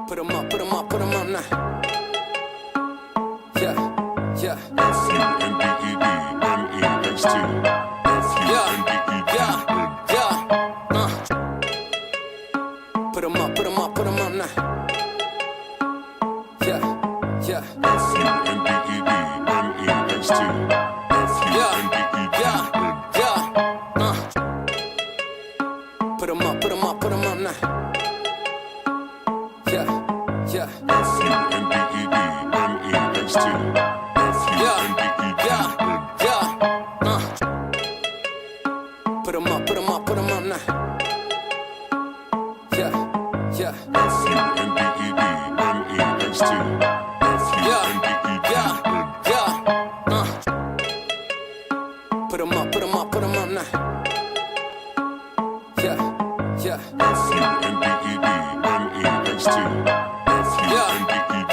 Put 'em up, put 'em up, put 'em up now. Yeah, yeah. F-U-N-D-E-D-M-E-X-T. Yeah, yeah. Put 'em up, put 'em up, put 'em up now. Yeah, yeah. F-U-N-D-E-D-M-E-X-T. Yeah, yeah, yeah. Put 'em up, put 'em up, put 'em up now. Yeah, yeah. F-U-N-D-E-D-M-E-X-T. Yeah, yeah, yeah. Put 'em up, put 'em up, put 'em up now. Yeah, yeah. F-U-N-D-E-D-M-E-X-T. Yeah, yeah, yeah. Put 'em up, put 'em up, put 'em up now. Yeah, yeah. F-U-N-D-E-D-M-E-X-T. Yeah,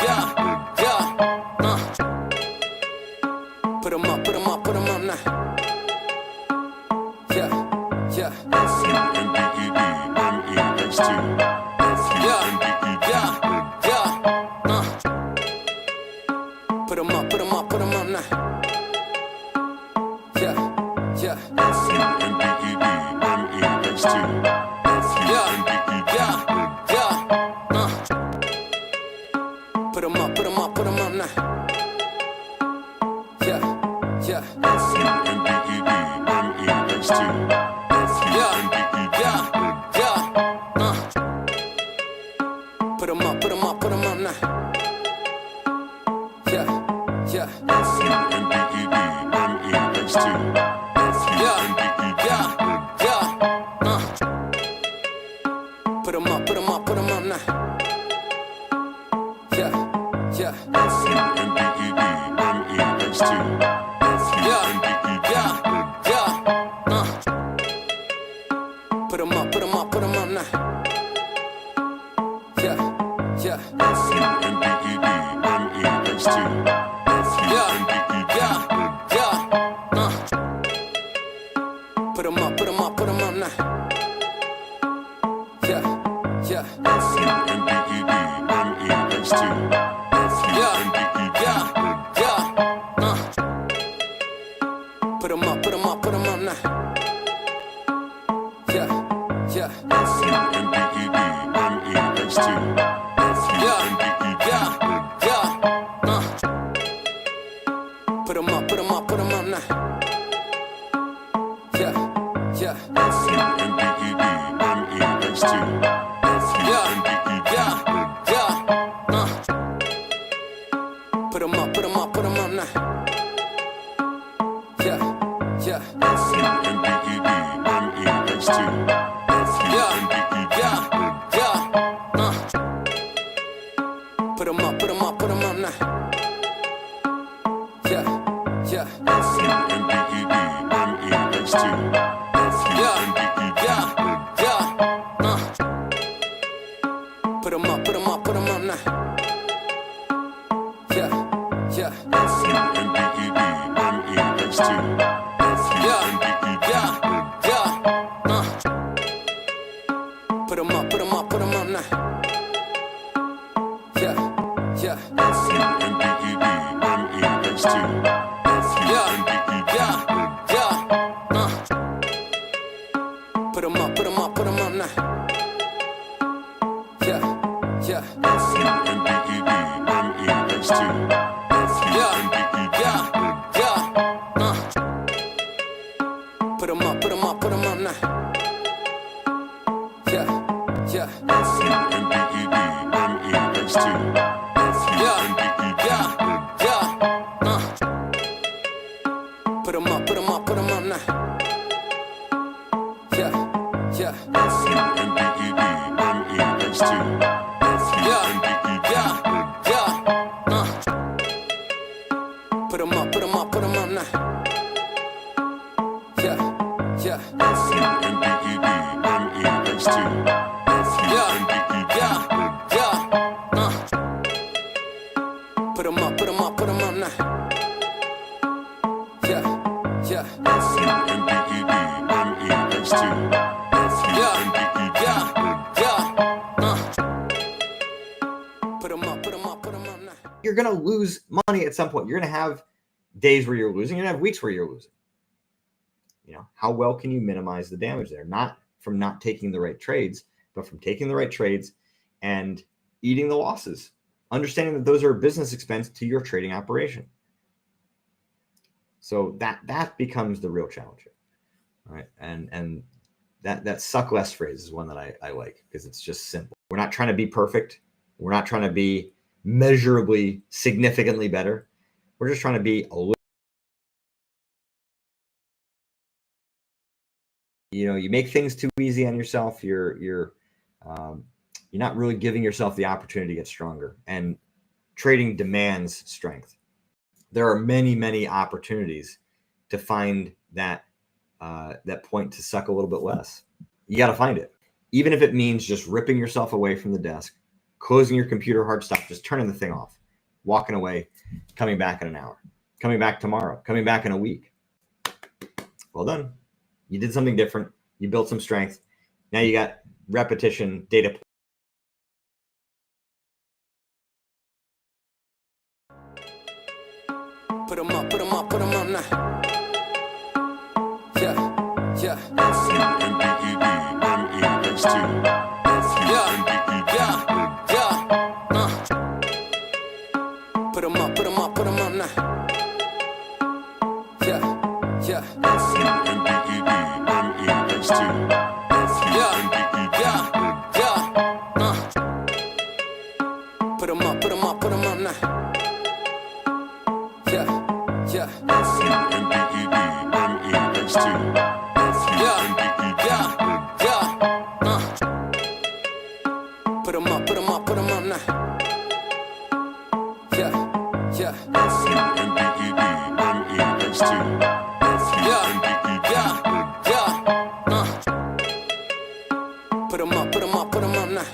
yeah, yeah. Put 'em up, put 'em up, put 'em up now. Yeah, yeah. F-U-N-D-E-D-M-E-X-T. Yeah, yeah, yeah. Put 'em up, put 'em up, put 'em up now. Yeah, yeah. F-U-N-D-E-D-M-E-X-T. Yeah, yeah, yeah. Put 'em up, put 'em up, put 'em up now. Yeah, yeah. F-U-N-D-E-D-M-E-X-T. Yeah, yeah, yeah. Put 'em up, put 'em up, put 'em up now. Yeah, yeah. F-U-N-D-E-D-M-E-X-T. Yeah, yeah, yeah. Put 'em up, put 'em up, put 'em up now. Yeah, yeah. F-U-N-D-E-D-M-E-X-T. Yeah, yeah, yeah. Put 'em up, put 'em up, put 'em up now. Yeah, yeah. F-U-N-D-E-D-M-E-X-T. Yeah, yeah, yeah. Put 'em up, put 'em up, put 'em up now. Yeah, yeah. F-U-N-D-E-D-M-E-X-T. Yeah, yeah, yeah. Put 'em up, put 'em up, put 'em up now. Yeah, yeah. F-U-N-D-E-D-M-E-X-T. Yeah, yeah, yeah. Put 'em up, put 'em up, put 'em up now. Yeah, yeah. F-U-N-D-E-D-M-E-X-T. Yeah, yeah, yeah. Put 'em up, put 'em up, put 'em up now. Yeah, yeah. F-U-N-D-E-D-M-E-X-T. Yeah, yeah, yeah. Put 'em up, put 'em up, put 'em up now. Yeah, yeah. F-U-N-D-E-D-M-E-X-T. Yeah, yeah, yeah. Put 'em up, put 'em up, put 'em up now. Yeah, yeah. F-U-N-D-E-D-M-E-X-T. Yeah, yeah, yeah. Put 'em up, put 'em up, put 'em up now. Yeah, yeah. F-U-N-D-E-D-M-E-X-T. Yeah, yeah, yeah. Put 'em up, put 'em up, put 'em up now. Yeah, yeah. F-U-N-D-E-D-M-E-X-T. Yeah, yeah, yeah. Put 'em up, put 'em up, put 'em up now. Yeah, yeah. F-U-N-D-E-D-M-E-X-T. Yeah, yeah, yeah. Put 'em up, put 'em up, put 'em up now. Yeah, yeah. F-U-N-D-E-D-M-E-X-T. Yeah, yeah, yeah. Put 'em up, put 'em up, put 'em up now. Yeah, yeah. F-U-N-D-E-D-M-E-X-T. Yeah, yeah, yeah. Put 'em up, put 'em up, put 'em up now. Yeah, yeah. F-U-N-D-E-D-M-E-X-T. Yeah, yeah, yeah. Put 'em up, put 'em up, put 'em up now. You're going to lose money at some point. You're going to have days where you're losing. You're going to have weeks where you're losing. How well can you minimize the damage there? Not from not taking the right trades, but from taking the right trades and eating the losses, understanding that those are a business expense to your trading operation. So that becomes the real challenge here. All right. And that suck less phrase is one that I like, because it's just simple. We're not trying to be perfect. We're not trying to be measurably significantly better. We're just trying to be a little. You make things too easy on yourself. You're not really giving yourself the opportunity to get stronger. And trading demands strength. There are many opportunities to find that point to suck a little bit less. You got to find it, even if it means just ripping yourself away from the desk, closing your computer hard stop, just turning the thing off, walking away, coming back in an hour, coming back tomorrow, coming back in a week. Well done. You did something different. You built some strength. Now you got repetition, data. Put 'em up, put 'em up, put 'em up now. Yeah. FUMBEDMEXT. Put 'em up, put 'em up, put 'em up now. Yeah. FUMBEDMEXT. Put 'em up, put 'em up, put 'em up now. Yeah. FUMBEDMEXT. Put 'em up, put 'em up, put 'em up now. Yeah. FUMBEDMEXT. Put 'em up, put 'em up, put 'em up now.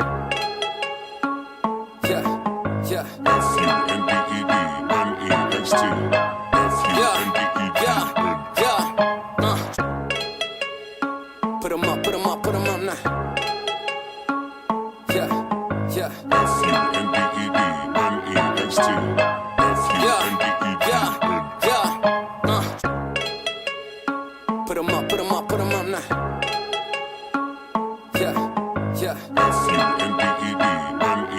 Yeah. FUMBEDMEXT. Put 'em up, put 'em up, put 'em up now. Yeah. FUMBEDMEXT. Put 'em up, put 'em up, put 'em up now. Yeah.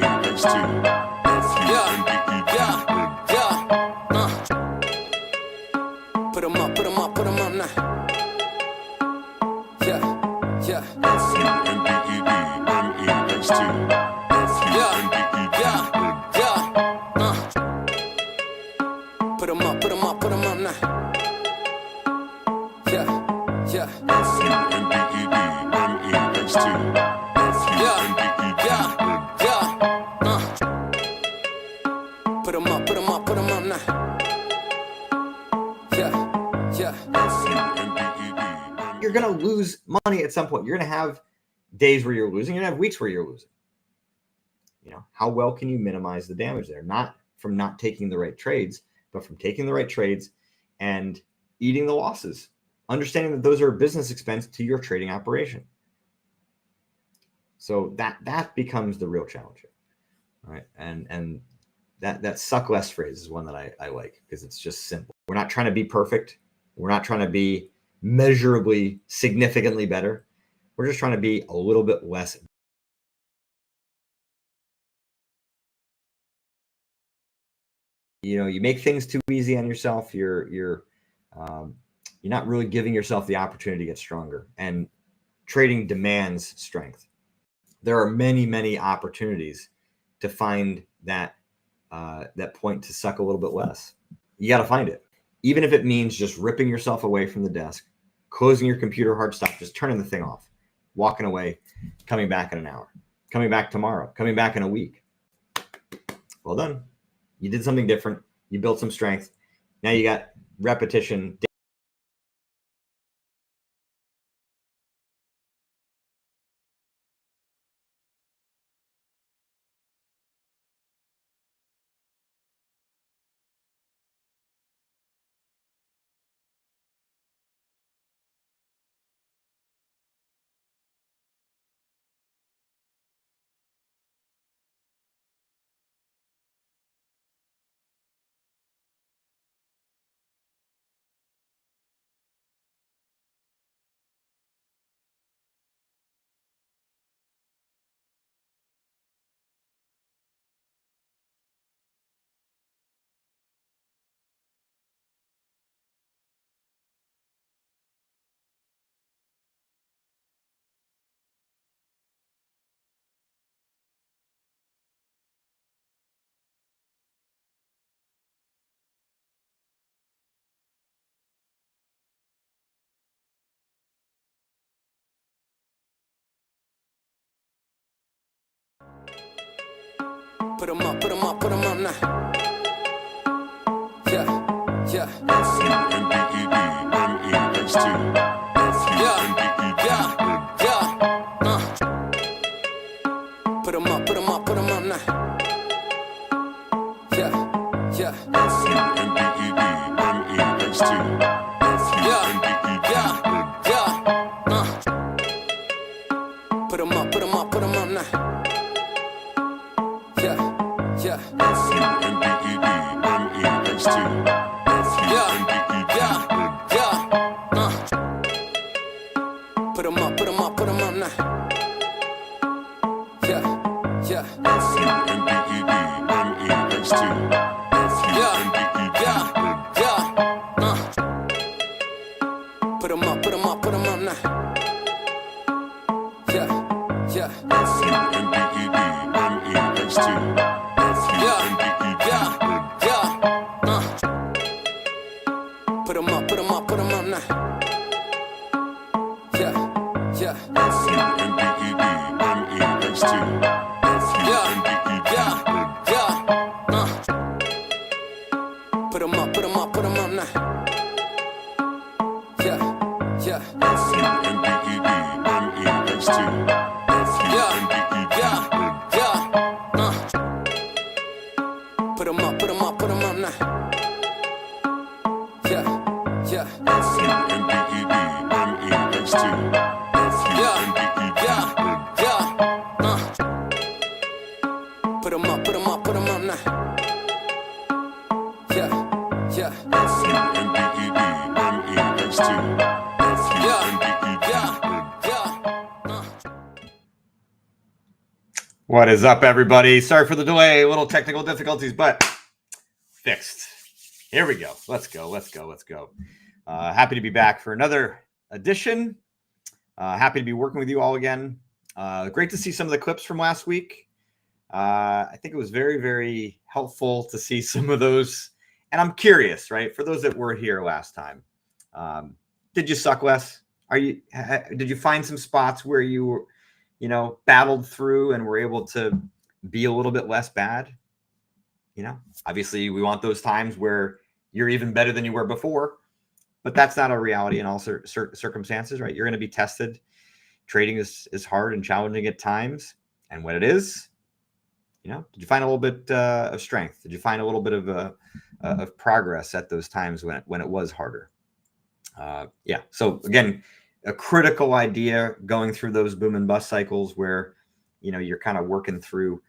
FUMBEDMEXT. Put 'em up, put 'em up, put 'em up now. Yeah. FUMBEDMEXT. Put 'em up, put 'em up, put 'em up now. Yeah. FUMBEDMEXT. Put 'em up, put 'em up, put 'em up now. Yeah. You're going to lose money at some point. You're going to have days where you're losing. You're going to have weeks where you're losing. How well can you minimize the damage there? Not from not taking the right trades, but from taking the right trades and eating the losses, understanding that those are a business expense to your trading operation. So that becomes the real challenge here. All right. And that suck less phrase is one that I like, because it's just simple. We're not trying to be perfect. We're not trying to be measurably significantly better. We're just trying to be a little bit less. You make things too easy on yourself. You're not really giving yourself the opportunity to get stronger. And trading demands strength. There are many opportunities to find that point to suck a little bit less. You got to find it, even if it means just ripping yourself away from the desk, closing your computer hard stop, just turning the thing off, walking away, coming back in an hour, coming back tomorrow, coming back in a week. Well done. You did something different. You built some strength. Now you got repetition. Put 'em up, put 'em up, put 'em up now. Yeah, yeah. F-U-N-D-E-D-M-E-X-T. Yeah, yeah, yeah. Put 'em up, put 'em up, put 'em up now. Yeah, yeah. F-U-N-D-E-D-M-E-X-T. Yeah, yeah, yeah. Put 'em up, put 'em up, put 'em up now. Yeah, yeah. F-U-N-D-E-D-M-E-X-T. Yeah, yeah, yeah. Put 'em up, put 'em up, put 'em up now. Yeah, yeah. F-U-N-D-E-D-M-E-X-T. Yeah, yeah, yeah. Put 'em up, put 'em up, put 'em up now. Yeah, yeah. F-U-N-D-E-D-M-E-X-T. Yeah, yeah, yeah. Put 'em up, put 'em up, put 'em up now. Yeah, yeah. F-U-N-D-E-D-M-E-X-T. Yeah, yeah, yeah. Put 'em up, put 'em up, put 'em up now. Yeah, yeah. F-U-N-D-E-D-M-E-X-T. Yeah, yeah, yeah. Put 'em up, put 'em up, put 'em up now. Yeah, yeah. F-U-N-D-E-D-M-E-X-T. Yeah, yeah, yeah. Put 'em up, put 'em up, put 'em up now. Yeah, yeah. F-U-N-D-E-D-M-E-X-T. Yeah, yeah, yeah. What is up, everybody? Sorry for the delay, a little technical difficulties, but fixed. Here we go. Let's go, let's go, let's go. Happy to be back for another edition. Happy to be working with you all again. Great to see some of the clips from last week. I think it was very, very helpful to see some of those. And I'm curious, right? For those that were here last time, did you suck less? Did you find some spots where you were, battled through and were able to be a little bit less bad? Obviously we want those times where you're even better than you were before, but that's not a reality in all circumstances, right? You're going to be tested. Trading is hard and challenging at times. And when it is, did you find a little bit of strength? Did you find a little bit of progress at those times when it was harder? Yeah. So again, a critical idea going through those boom and bust cycles where, you're kind of working through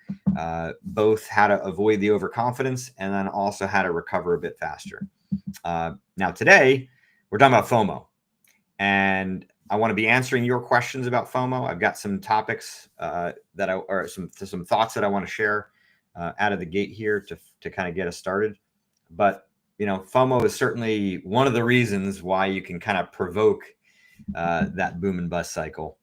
both how to avoid the overconfidence and then also how to recover a bit faster. Now today we're talking about FOMO, and I want to be answering your questions about FOMO. I've got some topics some thoughts that I want to share out of the gate here to kind of get us started. But FOMO is certainly one of the reasons why you can kind of provoke that boom and bust cycle,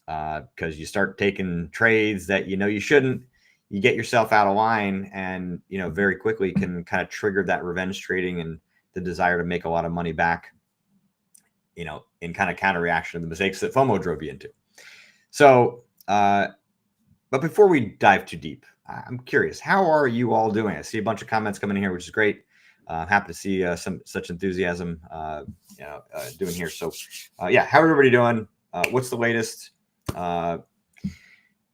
because you start taking trades that you shouldn't. You get yourself out of line, and very quickly can kind of trigger that revenge trading and the desire to make a lot of money back, in kind of counter reaction to the mistakes that FOMO drove you into. So, but before we dive too deep, I'm curious, how are you all doing? I see a bunch of comments coming in here, which is great. Happy to see such enthusiasm, doing here. So, yeah, how everybody doing? What's the latest? All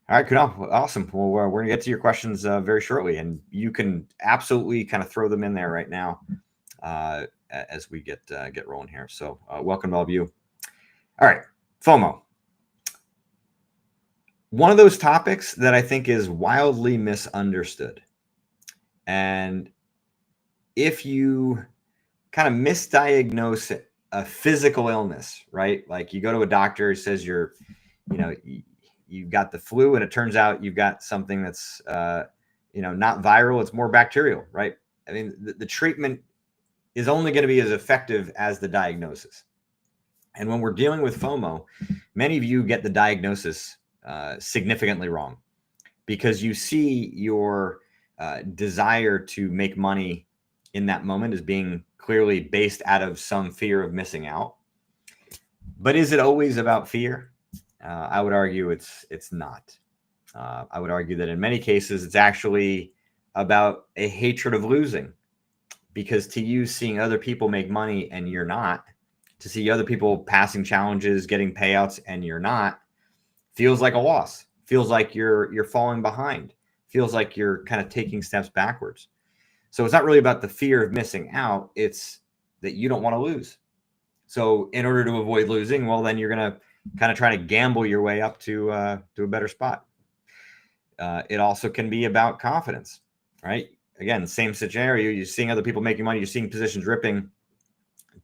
right, Kunal, awesome. Well, we're gonna get to your questions very shortly, and you can absolutely kind of throw them in there right now as we get rolling here. So, welcome to all of you. All right, FOMO. One of those topics that I think is wildly misunderstood, and if you kind of misdiagnose a physical illness, right? Like you go to a doctor, he says you've got the flu, and it turns out you've got something that's, not viral. It's more bacterial, right? I mean, the treatment is only going to be as effective as the diagnosis. And when we're dealing with FOMO, many of you get the diagnosis significantly wrong, because you see your desire to make money in that moment as being clearly based out of some fear of missing out. But is it always about fear? I would argue it's not. I would argue that in many cases, it's actually about a hatred of losing, because to you, seeing other people make money and you're not, to see other people passing challenges, getting payouts and you're not, feels like a loss, feels like you're falling behind, feels like you're kind of taking steps backwards. So it's not really about the fear of missing out. It's that you don't want to lose. So in order to avoid losing, well, then you're going to kind of try to gamble your way up to a better spot. It also can be about confidence, right? Again, same scenario. You're seeing other people making money. You're seeing positions ripping.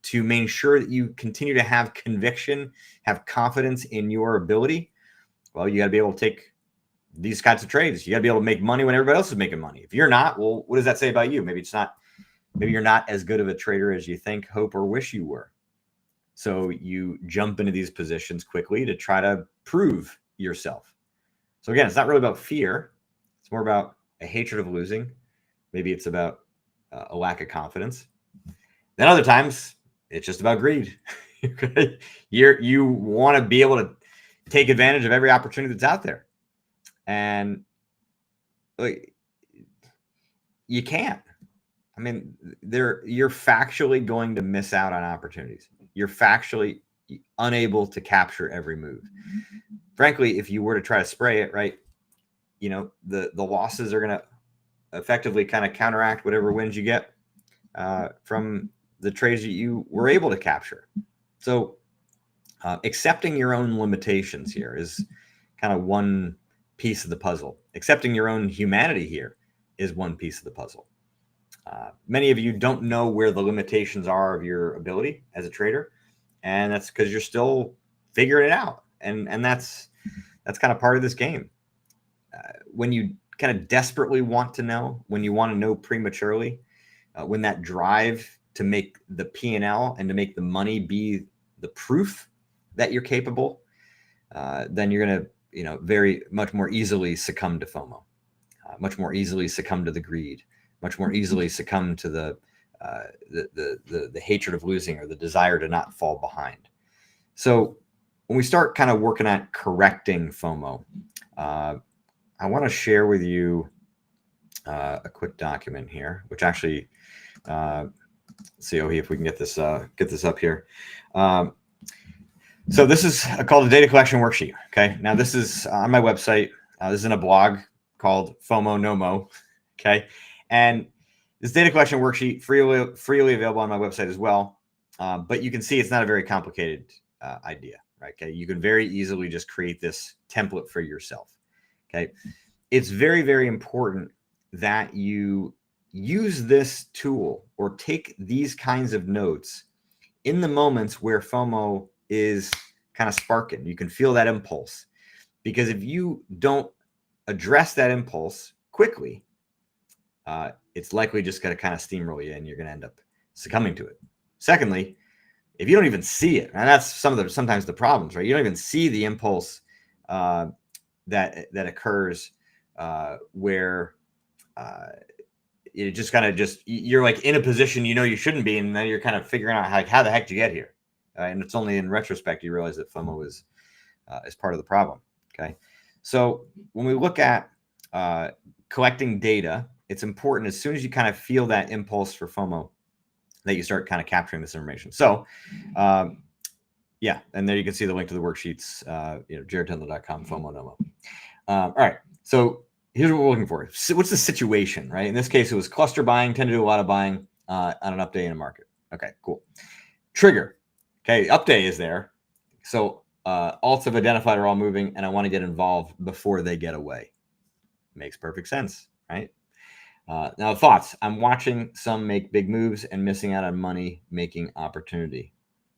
To make sure that you continue to have conviction, have confidence in your ability, well, you got to be able to take these kinds of trades. You got to be able to make money when everybody else is making money. If you're not, well, what does that say about you? Maybe you're not as good of a trader as you think, hope, or wish you were. So you jump into these positions quickly to try to prove yourself. So again, it's not really about fear. It's more about a hatred of losing. Maybe it's about a lack of confidence. Then other times, it's just about greed. You want to be able to take advantage of every opportunity that's out there. And you can't. I mean, you're factually going to miss out on opportunities. You're factually unable to capture every move. Frankly, if you were to try to spray it, right, the losses are going to effectively kind of counteract whatever wins you get from the trades that you were able to capture. So accepting your own limitations here is kind of one piece of the puzzle. Accepting your own humanity here is one piece of the puzzle. Many of you don't know where the limitations are of your ability as a trader, and that's because you're still figuring it out. And that's kind of part of this game. When you kind of desperately want to know, when you want to know prematurely, when that drive to make the P&L and to make the money be the proof that you're capable, then you're going to, very much more easily succumb to FOMO, much more easily succumb to the greed, much more easily succumb to the hatred of losing or the desire to not fall behind. So when we start kind of working at correcting FOMO, I want to share with you a quick document here, which actually, see if we can get this up here. So this is called a data collection worksheet. Okay, now this is on my website. This is in a blog called FOMO No Mo. Okay, and this data collection worksheet freely available on my website as well. But you can see it's not a very complicated idea, right? Okay, you can very easily just create this template for yourself. Okay, it's very, very important that you use this tool or take these kinds of notes in the moments where FOMO is kind of sparking. You can feel that impulse, because if you don't address that impulse quickly, it's likely just going to kind of steamroll you and you're going to end up succumbing to it. Secondly, if you don't even see it, and that's sometimes the problems, right? You don't even see the impulse that occurs where it just kind of you're like in a position you shouldn't be, and then you're kind of figuring out how the heck did you get here, and it's only in retrospect you realize that FOMO is part of the problem. Okay, so when we look at collecting data, it's important as soon as you kind of feel that impulse for FOMO that you start kind of capturing this information. So yeah, and there you can see the link to the worksheets, jaredtendler.com, FOMO No Mo. All right, so here's what we're looking for. What's the situation, right? In this case, it was cluster buying, tend to do a lot of buying on an up day in a market. Okay, cool. Trigger. Okay, up day is there. So alts have identified are all moving, and I want to get involved before they get away. Makes perfect sense, right? Now, thoughts. I'm watching some make big moves and missing out on money-making opportunity.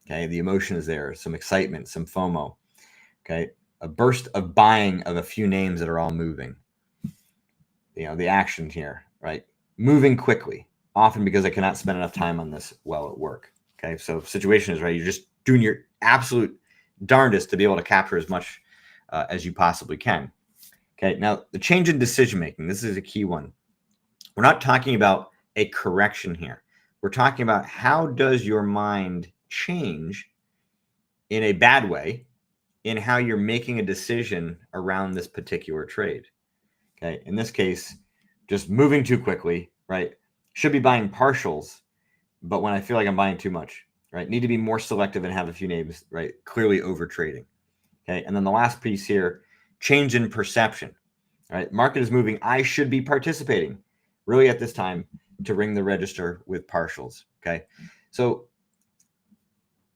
Okay, the emotion is there, some excitement, some FOMO. Okay, a burst of buying of a few names that are all moving. The action here, right? Moving quickly, often because I cannot spend enough time on this while at work. Okay, so situation is, right, you're just doing your absolute darndest to be able to capture as much as you possibly can. Okay, now the change in decision-making, this is a key one. We're not talking about a correction here. We're talking about how does your mind change in a bad way in how you're making a decision around this particular trade. Okay, in this case, just moving too quickly, right? Should be buying partials, but when I feel like I'm buying too much, right? Need to be more selective and have a few names, right? Clearly over trading. Okay. And then the last piece here, change in perception, right? Market is moving. I should be participating really at this time to ring the register with partials. Okay. So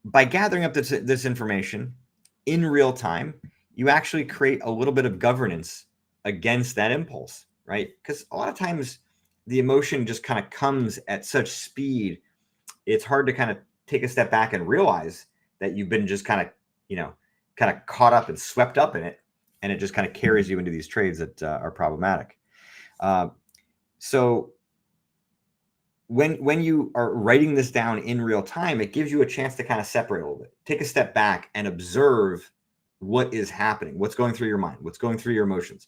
by gathering up this information in real time, you actually create a little bit of governance against that impulse, right? Because a lot of times the emotion just kind of comes at such speed, it's hard to kind of take a step back and realize that you've been just kind of, kind of caught up and swept up in it. And it just kind of carries you into these trades that are problematic. So when you are writing this down in real time, it gives you a chance to kind of separate a little bit, take a step back and observe what is happening, what's going through your mind, what's going through your emotions,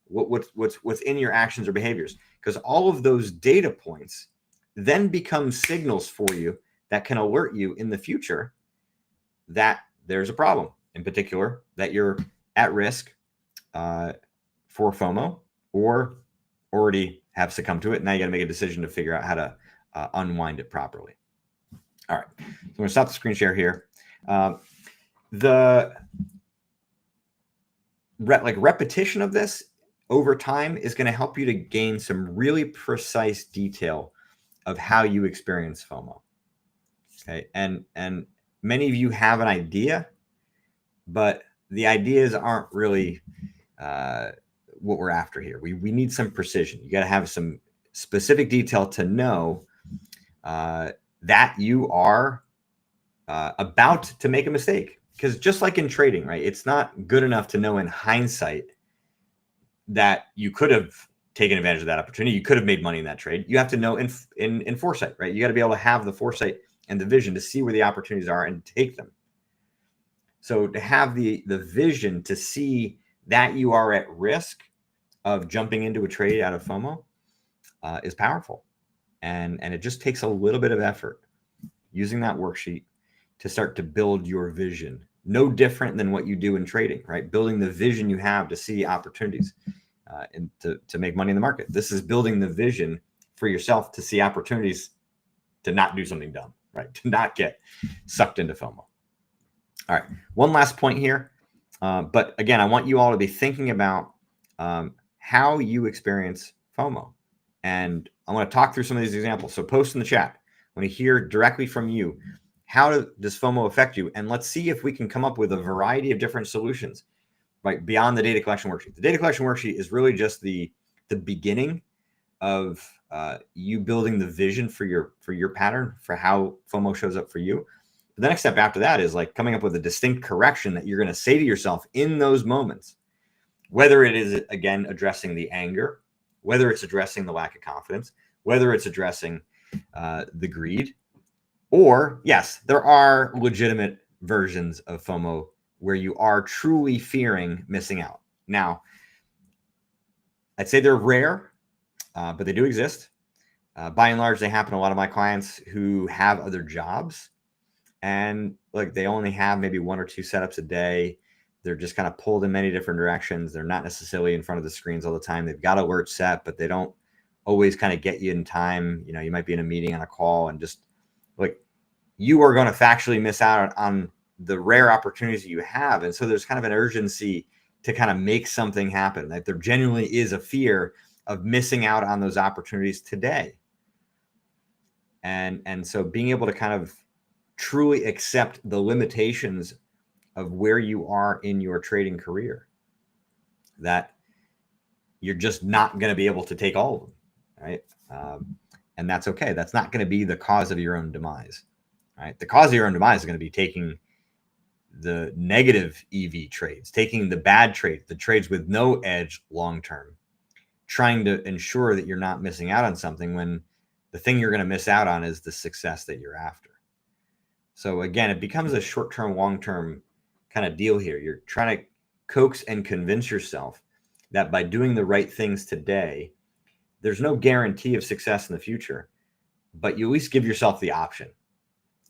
what's in your actions or behaviors, because all of those data points then become signals for you that can alert you in the future that there's a problem, in particular that you're at risk for FOMO or already have succumbed to it. Now you got to make a decision to figure out how to unwind it properly. All right, so I'm going to stop the screen share here. The repetition of this over time is going to help you to gain some really precise detail of how you experience FOMO. Okay, and many of you have an idea, but the ideas aren't really what we're after here. We need some precision. You got to have some specific detail to know that you are about to make a mistake. Because just like in trading, right, it's not good enough to know in hindsight that you could have taken advantage of that opportunity. You could have made money in that trade. You have to know in foresight, right? You got to be able to have the foresight and the vision to see where the opportunities are and take them. So to have the vision to see that you are at risk of jumping into a trade out of FOMO is powerful. And it just takes a little bit of effort using that worksheet to start to build your vision. No different than what you do in trading, right? Building the vision you have to see opportunities and to make money in the market. This is building the vision for yourself to see opportunities to not do something dumb, right? To not get sucked into FOMO. All right, one last point here. But again, I want you all to be thinking about how you experience FOMO. And I want to talk through some of these examples. So post in the chat. I want to hear directly from you. How does FOMO affect you? And let's see if we can come up with a variety of different solutions, right, beyond the data collection worksheet. The data collection worksheet is really just the beginning of you building the vision for your pattern, for how FOMO shows up for you. The next step after that is like coming up with a distinct correction that you're going to say to yourself in those moments, whether it is, again, addressing the anger, whether it's addressing the lack of confidence, whether it's addressing the greed, or yes, there are legitimate versions of FOMO where you are truly fearing missing out. Now, I'd say they're rare, but they do exist. By and large, they happen to a lot of my clients who have other jobs. And like they only have maybe 1 or 2 setups a day. They're just kind of pulled in many different directions. They're not necessarily in front of the screens all the time. They've got alerts set, but they don't always kind of get you in time. You know, you might be in a meeting, on a call, and just like you are going to factually miss out on the rare opportunities that you have. And so there's kind of an urgency to kind of make something happen. Like there genuinely is a fear of missing out on those opportunities today. And so being able to kind of truly accept the limitations of where you are in your trading career, that you're just not going to be able to take all of them, right? And that's okay. That's not going to be the cause of your own demise, right? The cause of your own demise is going to be taking the negative EV trades, taking the bad trades, the trades with no edge long-term, trying to ensure that you're not missing out on something when the thing you're going to miss out on is the success that you're after. So again, it becomes a short-term, long-term kind of deal here. You're trying to coax and convince yourself that by doing the right things today, there's no guarantee of success in the future, but you at least give yourself the option,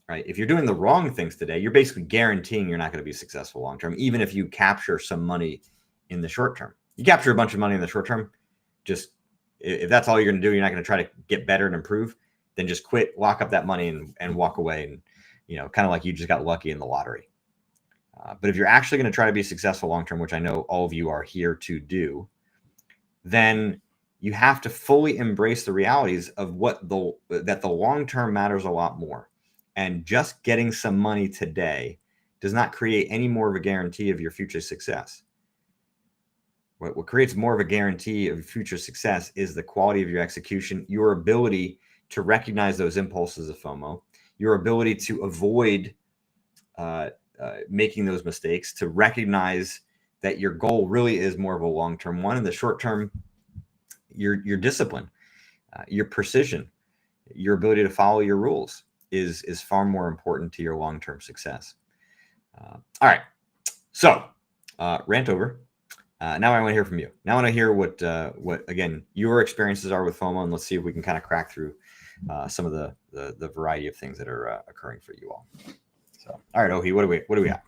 right? If you're doing the wrong things today, you're basically guaranteeing you're not going to be successful long-term, even if you capture some money in the short term. You capture a bunch of money in the short term, just if that's all you're going to do, you're not going to try to get better and improve, then just quit, lock up that money and walk away. And, kind of like you just got lucky in the lottery. But if you're actually going to try to be successful long-term, which I know all of you are here to do, then you have to fully embrace the realities of that the long-term matters a lot more. And just getting some money today does not create any more of a guarantee of your future success. What creates more of a guarantee of future success is the quality of your execution, your ability to recognize those impulses of FOMO, your ability to avoid making those mistakes, to recognize that your goal really is more of a long-term one. In the short term, your discipline, your precision, your ability to follow your rules is far more important to your long-term success. All right, so rant over. Now I want to hear from you. Now I want to hear what again your experiences are with FOMO, and let's see if we can kind of crack through some of the variety of things that are occurring for you all. So, all right, Ohi, what do we got?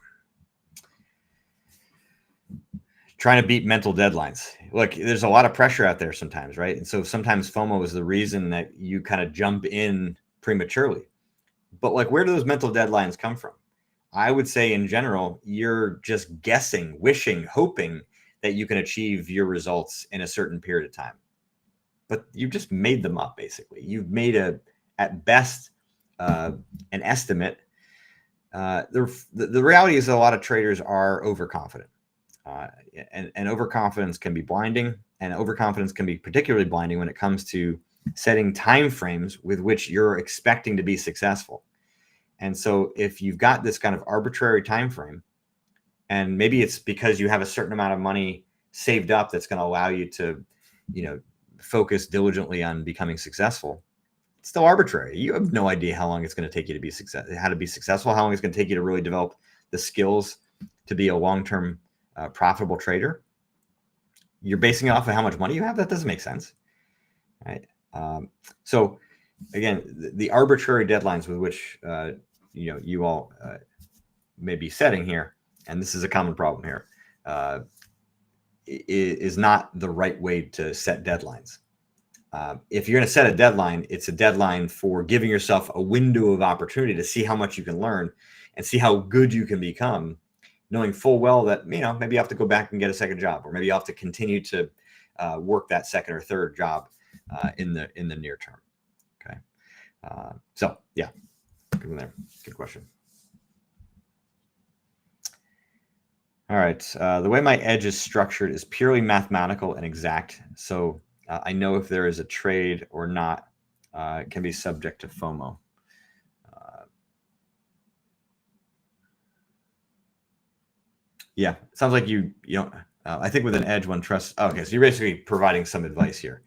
Trying to beat mental deadlines. Look, there's a lot of pressure out there sometimes, right? And so sometimes FOMO is the reason that you kind of jump in prematurely. But like, where do those mental deadlines come from? I would say in general, you're just guessing, wishing, hoping that you can achieve your results in a certain period of time. But you've just made them up, basically. You've made at best, an estimate. The reality is that a lot of traders are overconfident. And overconfidence can be blinding, and overconfidence can be particularly blinding when it comes to setting time frames with which you're expecting to be successful. And so if you've got this kind of arbitrary time frame, and maybe it's because you have a certain amount of money saved up that's going to allow you to, focus diligently on becoming successful, it's still arbitrary. You have no idea how long it's going to take you to be successful, how long it's going to take you to really develop the skills to be a long-term profitable trader. You're basing it off of how much money you have. That doesn't make sense, right? So again, the arbitrary deadlines with which you all may be setting here, and this is a common problem here, is not the right way to set deadlines. If you're going to set a deadline, it's a deadline for giving yourself a window of opportunity to see how much you can learn and see how good you can become, knowing full well that, maybe you have to go back and get a second job, or maybe you have to continue to work that second or third job in the near term. Okay. So yeah, good there. Good question. All right. The way my edge is structured is purely mathematical and exact. So I know if there is a trade or not. It can be subject to FOMO. Yeah, it sounds like you don't. I think with an edge, one trusts. Okay, so you're basically providing some advice here.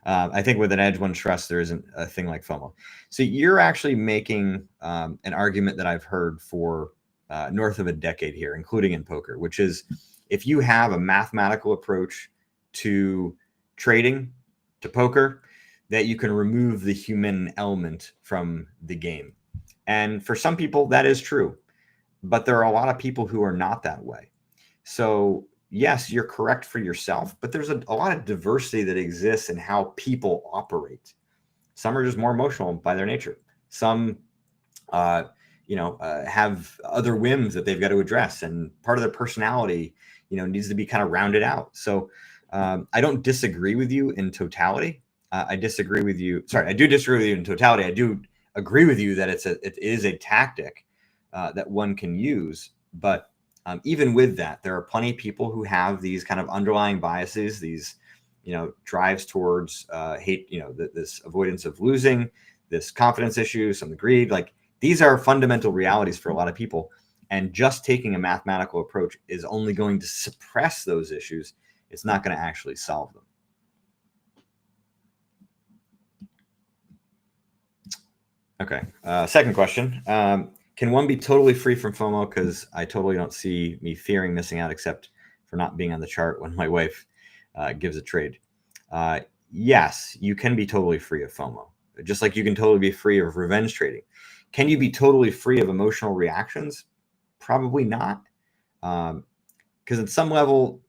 I think with an edge, one trusts there isn't a thing like FOMO. So you're actually making an argument that I've heard for north of a decade here, including in poker, which is if you have a mathematical approach to trading, to poker, that you can remove the human element from the game. And for some people, that is true. But there are a lot of people who are not that way. So yes, you're correct for yourself, but there's a lot of diversity that exists in how people operate. Some are just more emotional by their nature. Some, have other whims that they've got to address, and part of their personality, needs to be kind of rounded out. So I don't disagree with you in totality. I do disagree with you in totality. I do agree with you that it is a tactic that one can use, but even with that, there are plenty of people who have these kind of underlying biases, these, drives towards hate, this avoidance of losing, this confidence issue, some greed. Like, these are fundamental realities for a lot of people. And just taking a mathematical approach is only going to suppress those issues. It's not going to actually solve them. Okay. Second question. Can one be totally free from FOMO? Because I totally don't see me fearing missing out, except for not being on the chart when my wife gives a trade. Yes, you can be totally free of FOMO, just like you can totally be free of revenge trading. Can you be totally free of emotional reactions? Probably not. Because at some level,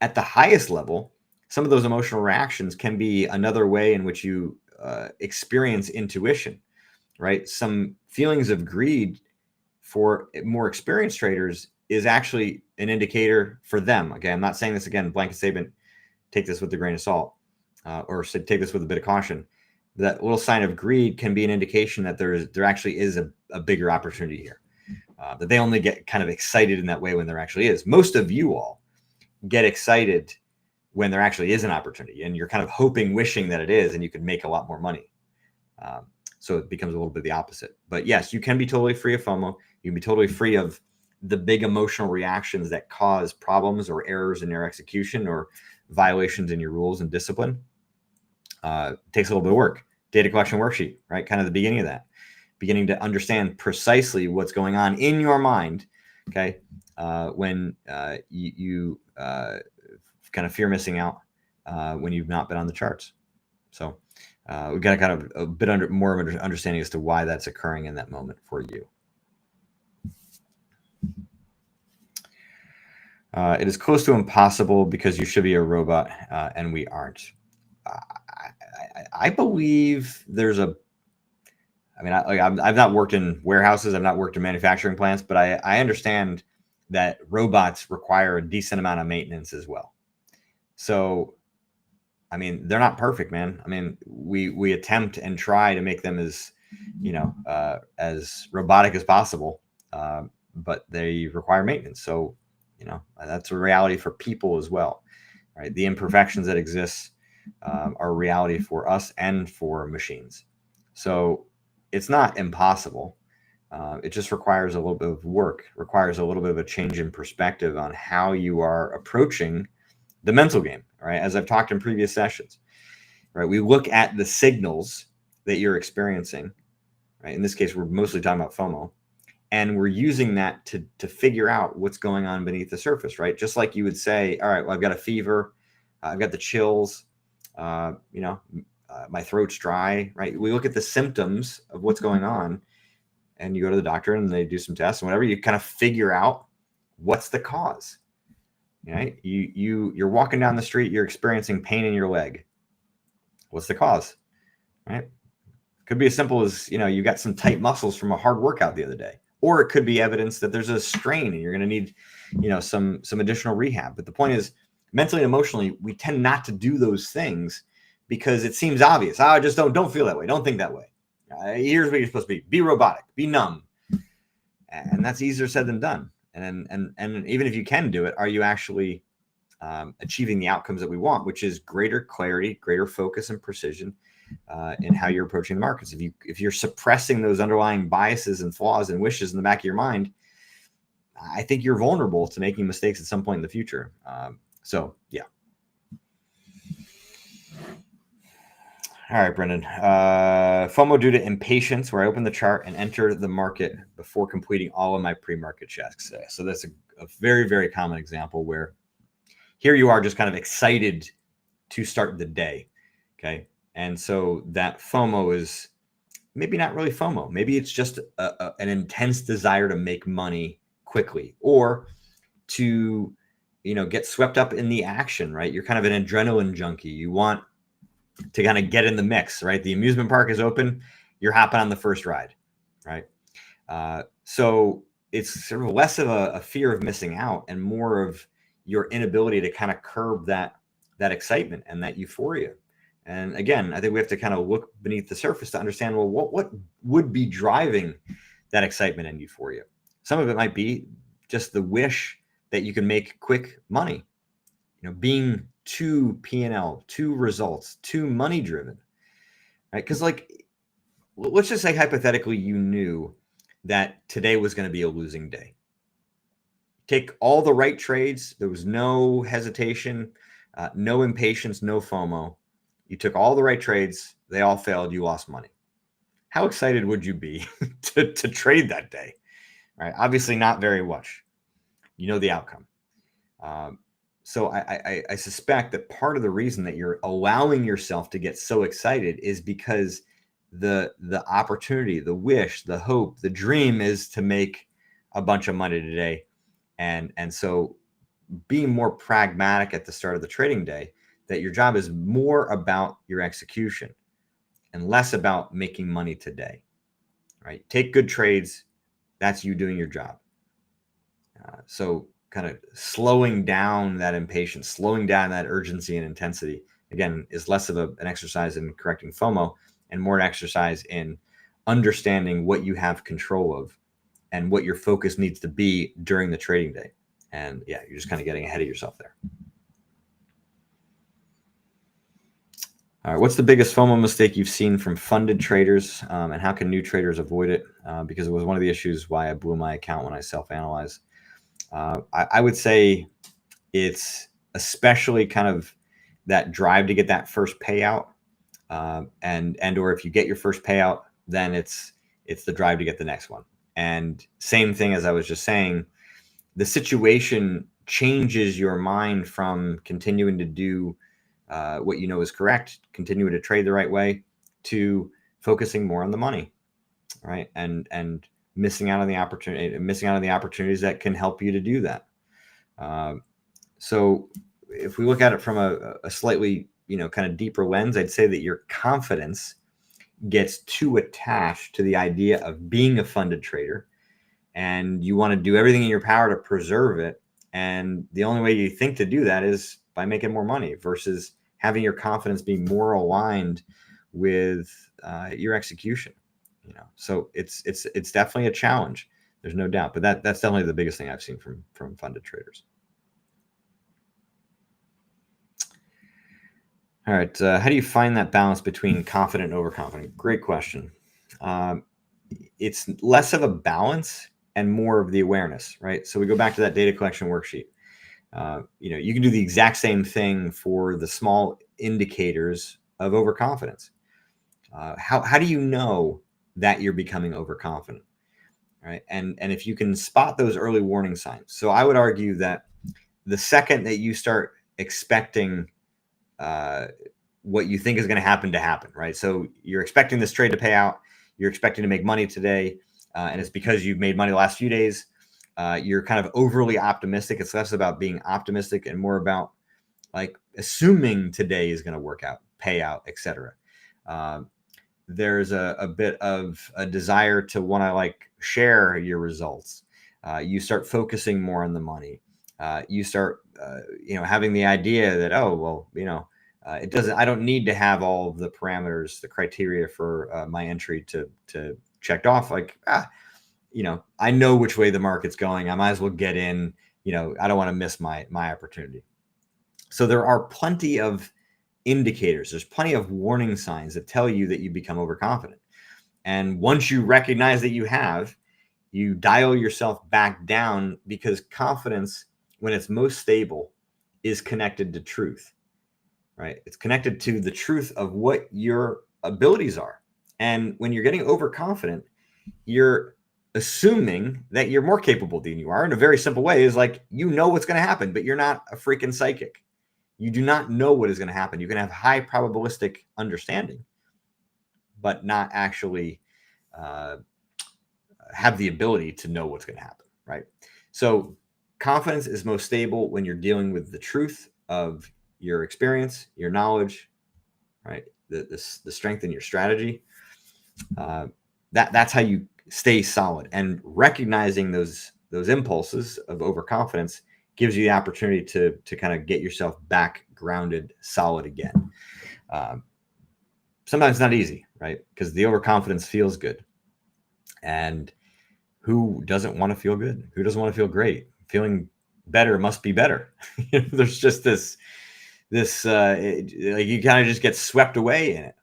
at the highest level, some of those emotional reactions can be another way in which you experience intuition, right? Some feelings of greed for more experienced traders is actually an indicator for them. Okay, I'm not saying this again, blanket statement, take this with a grain of salt, or take this with a bit of caution. That little sign of greed can be an indication that there actually is a bigger opportunity here. That they only get kind of excited in that way when there actually is. Most of you all get excited when there actually is an opportunity, and you're kind of hoping, wishing that it is, and you can make a lot more money. So it becomes a little bit the opposite. But yes, you can be totally free of FOMO. You can be totally free of the big emotional reactions that cause problems or errors in your execution or violations in your rules and discipline. It takes a little bit of work. Data collection worksheet, right? Kind of the beginning of that. Beginning to understand precisely what's going on in your mind, okay? When you kind of fear missing out when you've not been on the charts. So we've got kind of a bit more of an understanding as to why that's occurring in that moment for you. It is close to impossible because you should be a robot and we aren't. I believe there's a, I mean, I've not worked in warehouses. I've not worked in manufacturing plants, but I understand that robots require a decent amount of maintenance as well. So, I mean, they're not perfect, man. I mean, we attempt and try to make them as, as robotic as possible, but they require maintenance. So, that's a reality for people as well, right? The imperfections that exist are a reality for us and for machines. So it's not impossible. It just requires a little bit of work, requires a little bit of a change in perspective on how you are approaching the mental game, right? As I've talked in previous sessions, right? We look at the signals that you're experiencing, right? In this case, we're mostly talking about FOMO, and we're using that to figure out what's going on beneath the surface, right? Just like you would say, all right, well, I've got a fever, I've got the chills, my throat's dry, right? We look at the symptoms of what's going on, and you go to the doctor and they do some tests and whatever, you kind of figure out what's the cause, right? You're walking down the street, you're experiencing pain in your leg. What's the cause, right? Could be as simple as, you got some tight muscles from a hard workout the other day, or it could be evidence that there's a strain and you're going to need, some additional rehab. But the point is, mentally and emotionally, we tend not to do those things because it seems obvious. I just don't feel that way. Don't think that way. Here's what you're supposed to be. Be robotic, be numb. And that's easier said than done. And even if you can do it, are you actually achieving the outcomes that we want, which is greater clarity, greater focus and precision in how you're approaching the markets? If you're suppressing those underlying biases and flaws and wishes in the back of your mind, I think you're vulnerable to making mistakes at some point in the future. So yeah. All right, Brendan. FOMO due to impatience, where I open the chart and enter the market before completing all of my pre-market checks. So that's a very, very common example where here you are just kind of excited to start the day. Okay. And so that FOMO is maybe not really FOMO. Maybe it's just an intense desire to make money quickly, or to, get swept up in the action, right? You're kind of an adrenaline junkie. You want to kind of get in the mix, right? The amusement park is open. You're hopping on the first ride, right? So it's sort of less of a fear of missing out and more of your inability to kind of curb that excitement and that euphoria. And again, I think we have to kind of look beneath the surface to understand, well, what would be driving that excitement and euphoria? Some of it might be just the wish that you can make quick money, being too P&L, too results, too money driven, right? Because let's just say hypothetically, you knew that today was going to be a losing day. Take all the right trades. There was no hesitation, no impatience, no FOMO. You took all the right trades. They all failed. You lost money. How excited would you be to trade that day? Right? Obviously not very much. You know the outcome. So I suspect that part of the reason that you're allowing yourself to get so excited is because the opportunity, the wish, the hope, the dream is to make a bunch of money today. And so being more pragmatic at the start of the trading day, that your job is more about your execution and less about making money today, right? Take good trades. That's you doing your job. So kind of slowing down that impatience, slowing down that urgency and intensity, again, is less of an exercise in correcting FOMO and more an exercise in understanding what you have control of and what your focus needs to be during the trading day. And yeah, you're just kind of getting ahead of yourself there. All right, what's the biggest FOMO mistake you've seen from funded traders, and how can new traders avoid it? Because it was one of the issues why I blew my account when I self-analyzed. I would say it's especially kind of that drive to get that first payout, and or if you get your first payout, then it's the drive to get the next one. And same thing as I was just saying, the situation changes your mind from continuing to do what you know is correct, continuing to trade the right way, to focusing more on the money, right? And missing out on the opportunities that can help you to do that. So if we look at it from a slightly, kind of deeper lens, I'd say that your confidence gets too attached to the idea of being a funded trader, and you want to do everything in your power to preserve it. And the only way you think to do that is by making more money, versus having your confidence be more aligned with your execution. So it's definitely a challenge. There's no doubt, but that's definitely the biggest thing I've seen from funded traders. All right, how do you find that balance between confident and overconfident? Great question. It's less of a balance and more of the awareness, right? So we go back to that data collection worksheet. You can do the exact same thing for the small indicators of overconfidence. How do you know that you're becoming overconfident, right? And if you can spot those early warning signs. So I would argue that the second that you start expecting what you think is going to happen, right? So you're expecting this trade to pay out, you're expecting to make money today, and it's because you've made money the last few days. You're kind of overly optimistic. It's less about being optimistic and more about like assuming today is going to work out, pay out, etc. There's a bit of a desire to want to share your results. You start focusing more on the money. You start, having the idea that, it doesn't, I don't need to have all of the parameters, the criteria for my entry to checked off. I know which way the market's going. I might as well get in. I don't want to miss my opportunity. So there are plenty of indicators. There's plenty of warning signs that tell you that you become overconfident. And once you recognize that you dial yourself back down, because confidence, when it's most stable, is connected to truth, right? It's connected to the truth of what your abilities are. And when you're getting overconfident, you're assuming that you're more capable than you are. In a very simple way is what's going to happen, but you're not a freaking psychic. You do not know what is going to happen. You can have high probabilistic understanding, but not actually have the ability to know what's going to happen, right? So confidence is most stable when you're dealing with the truth of your experience, your knowledge, right? The strength in your strategy. That's how you stay solid. And recognizing those impulses of overconfidence gives you the opportunity to kind of get yourself back grounded, solid again. Sometimes it's not easy, right? Because the overconfidence feels good. And who doesn't want to feel good? Who doesn't want to feel great? Feeling better must be better. There's just this you kind of just get swept away in it.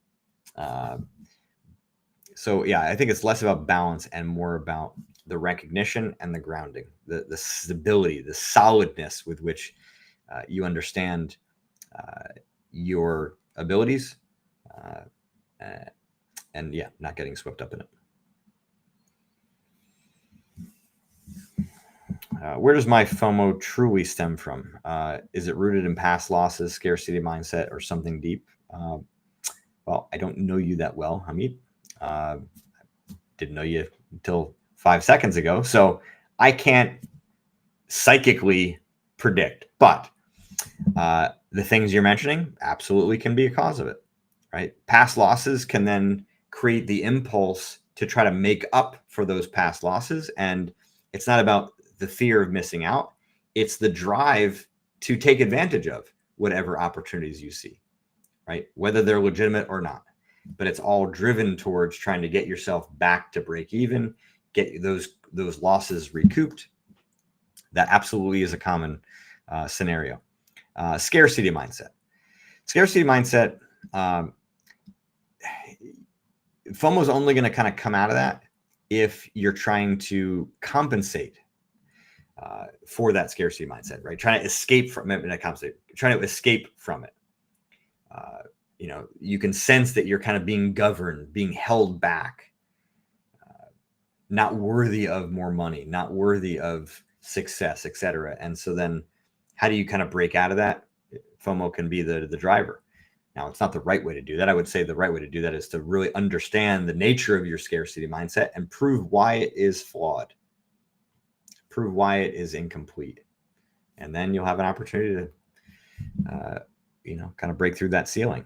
So yeah, I think it's less about balance and more about the recognition and the grounding, the stability, the solidness with which you understand your abilities, and yeah, not getting swept up in it. Where does my FOMO truly stem from? Is it rooted in past losses, scarcity mindset, or something deep? Well, I don't know you that well, Hamid. Didn't know you until 5 seconds ago, so I can't psychically predict. But The things you're mentioning absolutely can be a cause of it, right? Past losses can then create the impulse to try to make up for those past losses. And it's not about the fear of missing out. It's the drive to take advantage of whatever opportunities you see, right? Whether they're legitimate or not. But it's all driven towards trying to get yourself back to break even, get those losses recouped. That absolutely is a common scenario. Scarcity mindset. Scarcity mindset, FOMO is only going to kind of come out of that if you're trying to compensate for that scarcity mindset, right? Trying to escape from it, not compensate, trying to escape from it. You can sense that you're kind of being governed, being held back, not worthy of more money, not worthy of success, etc. And so then how do you kind of break out of that? FOMO can be the driver. Now, it's not the right way to do that. I would say the right way to do that is to really understand the nature of your scarcity mindset and prove why it is flawed, prove why it is incomplete. And then you'll have an opportunity to, kind of break through that ceiling.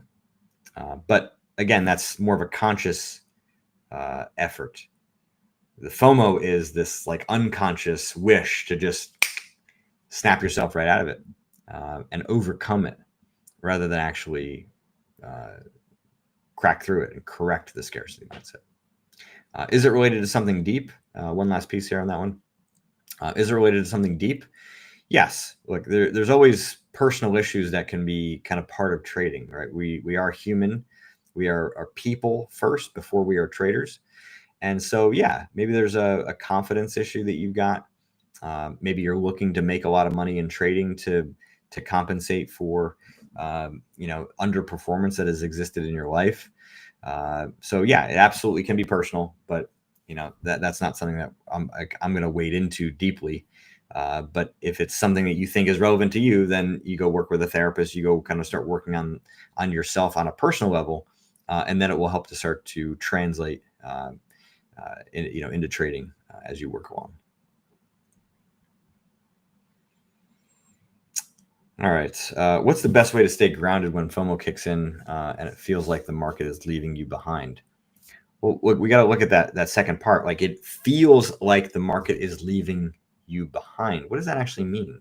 But again, that's more of a conscious effort. The FOMO is this like unconscious wish to just snap yourself right out of it and overcome it rather than actually crack through it and correct the scarcity mindset. Is it related to something deep? One last piece here on that one. Is it related to something deep? Yes. Look, there's always personal issues that can be kind of part of trading, right? We are human. We are people first before we are traders. And so, yeah, maybe there's a confidence issue that you've got. Maybe you're looking to make a lot of money in trading to compensate for, underperformance that has existed in your life. So, yeah, it absolutely can be personal, but that's not something that I'm going to wade into deeply. But if it's something that you think is relevant to you, then you go work with a therapist. You go kind of start working on yourself on a personal level, and then it will help to start to translate into trading as you work along. All right. What's the best way to stay grounded when FOMO kicks in and it feels like the market is leaving you behind? Well, look, we got to look at that second part. Like, it feels like the market is leaving you behind. What does that actually mean?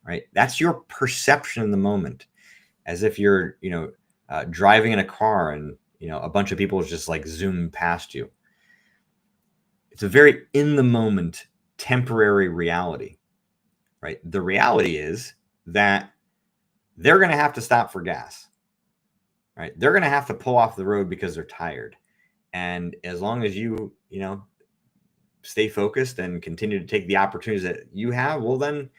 Right? That's your perception in the moment, as if you're, driving in a car and, a bunch of people just like zoom past you. It's a very in the moment, temporary reality, right? The reality is that they're going to have to stop for gas, right? They're going to have to pull off the road because they're tired. And as long as you, stay focused and continue to take the opportunities that you have, well, then,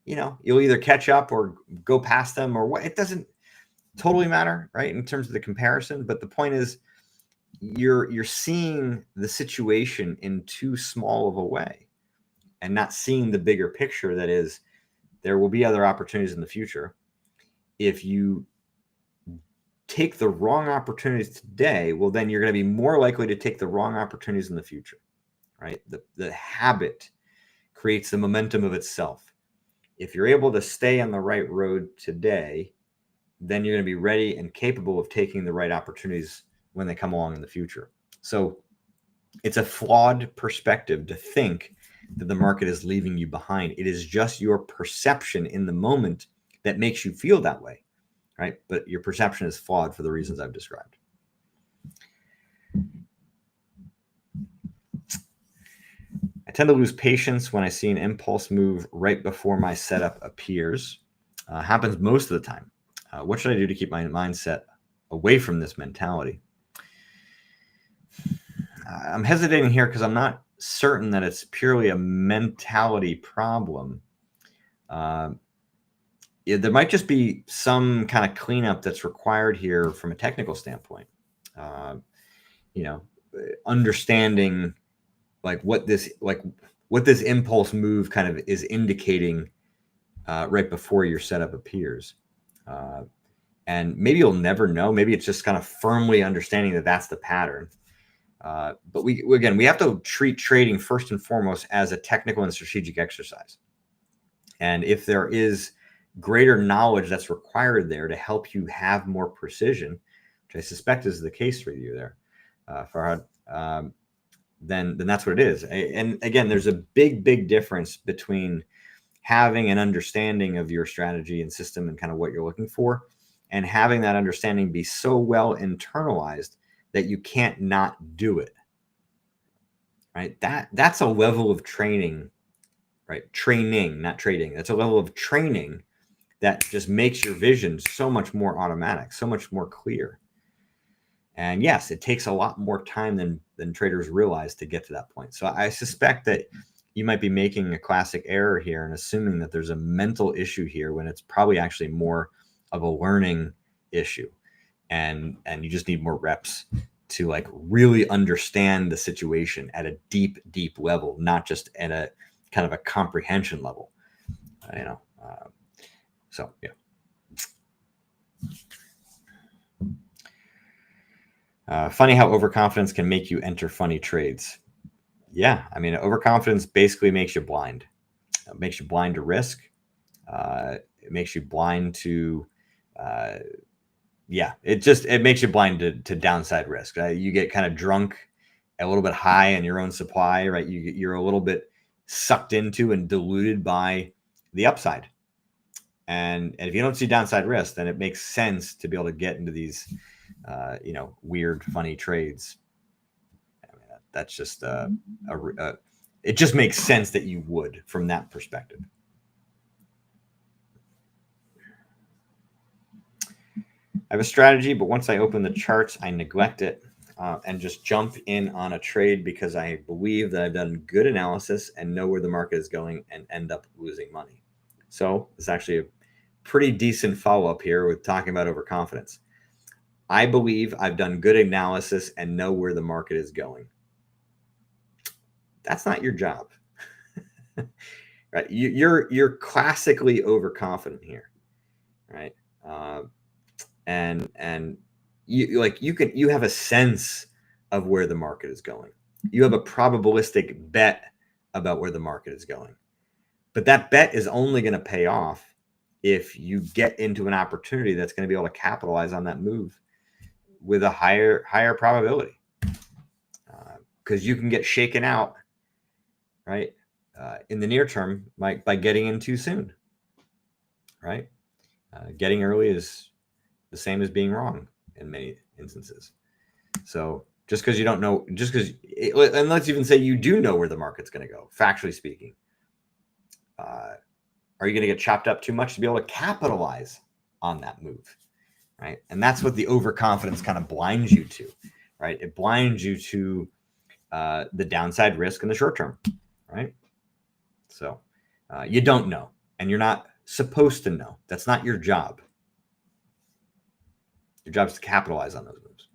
you'll either catch up or go past them or what. It doesn't totally matter, right? In terms of the comparison. But the point is, you're seeing the situation in too small of a way and not seeing the bigger picture. That is, there will be other opportunities in the future. If you take the wrong opportunities today, well, then you're going to be more likely to take the wrong opportunities in the future, right? The habit creates the momentum of itself. If you're able to stay on the right road today, then you're going to be ready and capable of taking the right opportunities when they come along in the future. So it's a flawed perspective to think that the market is leaving you behind. It is just your perception in the moment that makes you feel that way, right? But your perception is flawed for the reasons I've described. I tend to lose patience when I see an impulse move right before my setup appears. Happens most of the time. What should I do to keep my mindset away from this mentality? I'm hesitating here because I'm not certain that it's purely a mentality problem. There might just be some kind of cleanup that's required here from a technical standpoint. Understanding what this impulse move kind of is indicating right before your setup appears. And maybe you'll never know. Maybe it's just kind of firmly understanding that that's the pattern. But we have to treat trading first and foremost as a technical and strategic exercise. And if there is greater knowledge that's required there to help you have more precision, which I suspect is the case for you there, Farhad, then that's what it is. And again, there's a big difference between having an understanding of your strategy and system and kind of what you're looking for, and having that understanding be so well internalized that you can't not do it. Right? That's a level of training, right? Training, not trading. That's a level of training that just makes your vision so much more automatic, so much more clear. And yes, it takes a lot more time than traders realize to get to that point. So I suspect that you might be making a classic error here and assuming that there's a mental issue here when it's probably actually more of a learning issue. And you just need more reps to like really understand the situation at a deep level, not just at a kind of a comprehension level, so yeah. Funny how overconfidence can make you enter funny trades. Yeah, I mean, overconfidence basically makes you blind. It makes you blind to risk. It makes you blind to, it makes you blind to downside risk. You get kind of drunk, a little bit high in your own supply, right? You're a little bit sucked into and diluted by the upside. And if you don't see downside risk, then it makes sense to be able to get into these, weird, funny trades. I mean, that's just it just makes sense that you would from that perspective. I have a strategy, but once I open the charts, I neglect it and just jump in on a trade because I believe that I've done good analysis and know where the market is going and end up losing money. So it's actually a pretty decent follow-up here with talking about overconfidence. I believe I've done good analysis and know where the market is going. That's not your job, right? You're classically overconfident here, right? And you have a sense of where the market is going. You have a probabilistic bet about where the market is going, but that bet is only going to pay off if you get into an opportunity that's going to be able to capitalize on that move with a higher probability, because you can get shaken out, right, in the near term by getting in too soon, right? Getting early is the same as being wrong in many instances. So just because you don't know, and let's even say you do know where the market's going to go, factually speaking, are you going to get chopped up too much to be able to capitalize on that move, right? And that's what the overconfidence kind of blinds you to, right? It blinds you to the downside risk in the short term, right? So you don't know, and you're not supposed to know. That's not your job. Your job is to capitalize on those moves.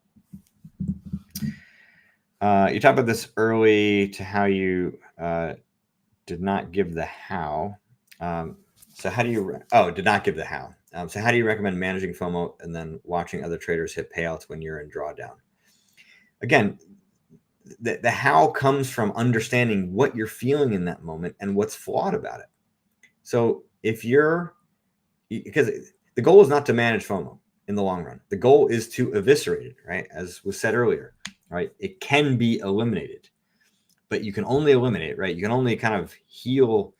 You talked about this early to how you did not give the how. So how do you, did not give the how. So how do you recommend managing FOMO and then watching other traders hit payouts when you're in drawdown? Again, the how comes from understanding what you're feeling in that moment and what's flawed about it. So because the goal is not to manage FOMO in the long run. The goal is to eviscerate it, right? As was said earlier, right? It can be eliminated, but you can only eliminate it, right? You can only kind of heal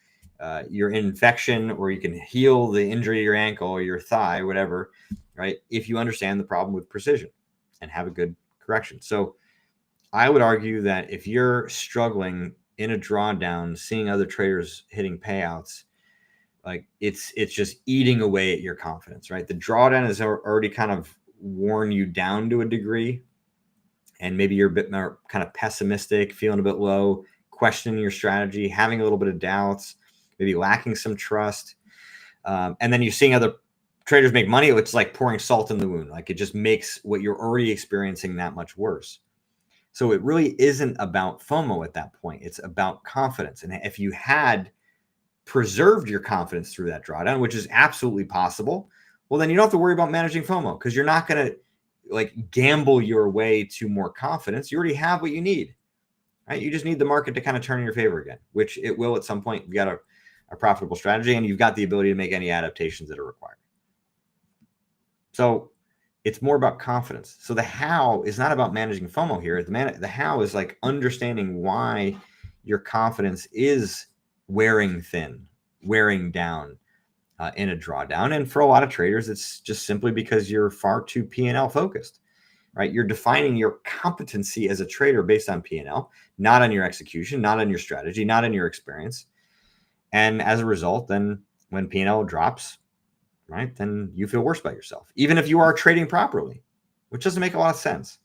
your infection, or you can heal the injury to your ankle or your thigh, whatever, right? If you understand the problem with precision and have a good correction. So I would argue that if you're struggling in a drawdown, seeing other traders hitting payouts, like it's just eating away at your confidence, right? The drawdown has already kind of worn you down to a degree, and maybe you're a bit more kind of pessimistic, feeling a bit low, questioning your strategy, having a little bit of doubts, maybe lacking some trust. And then you're seeing other traders make money. It's like pouring salt in the wound. Like it just makes what you're already experiencing that much worse. So it really isn't about FOMO at that point. It's about confidence. And if you had preserved your confidence through that drawdown, which is absolutely possible, well, then you don't have to worry about managing FOMO, because you're not going to like gamble your way to more confidence. You already have what you need, right? You just need the market to kind of turn in your favor again, which it will at some point. You got to a profitable strategy, and you've got the ability to make any adaptations that are required. So it's more about confidence. So the how is not about managing FOMO here. The how is like understanding why your confidence is wearing thin, wearing down in a drawdown. And for a lot of traders, it's just simply because you're far too P&L focused, right? You're defining your competency as a trader based on P&L, not on your execution, not on your strategy, not on your experience. And as a result, then when P&L drops, right, then you feel worse about yourself, even if you are trading properly, which doesn't make a lot of sense,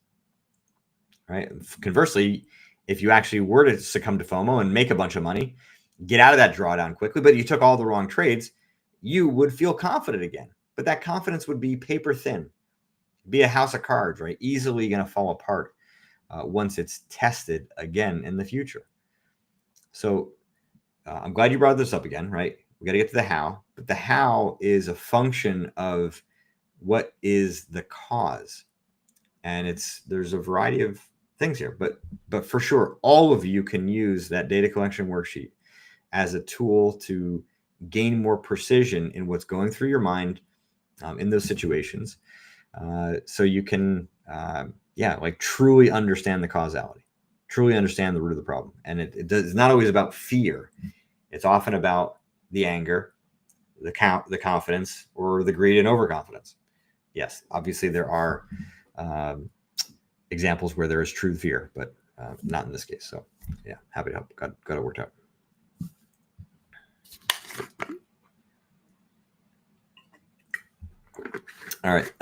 right? Conversely, if you actually were to succumb to FOMO and make a bunch of money, get out of that drawdown quickly, but you took all the wrong trades, you would feel confident again. But that confidence would be paper thin, be a house of cards, right? Easily going to fall apart once it's tested again in the future. So I'm glad you brought this up again, right? We got to get to the how, but the how is a function of what is the cause. And there's a variety of things here, but for sure, all of you can use that data collection worksheet as a tool to gain more precision in what's going through your mind in those situations. So you can, like truly understand the causality, truly understand the root of the problem. And it's not always about fear. It's often about the anger, the confidence, or the greed and overconfidence. Yes, obviously there are examples where there is true fear, but not in this case. So yeah, happy to help. Got it worked out. All right.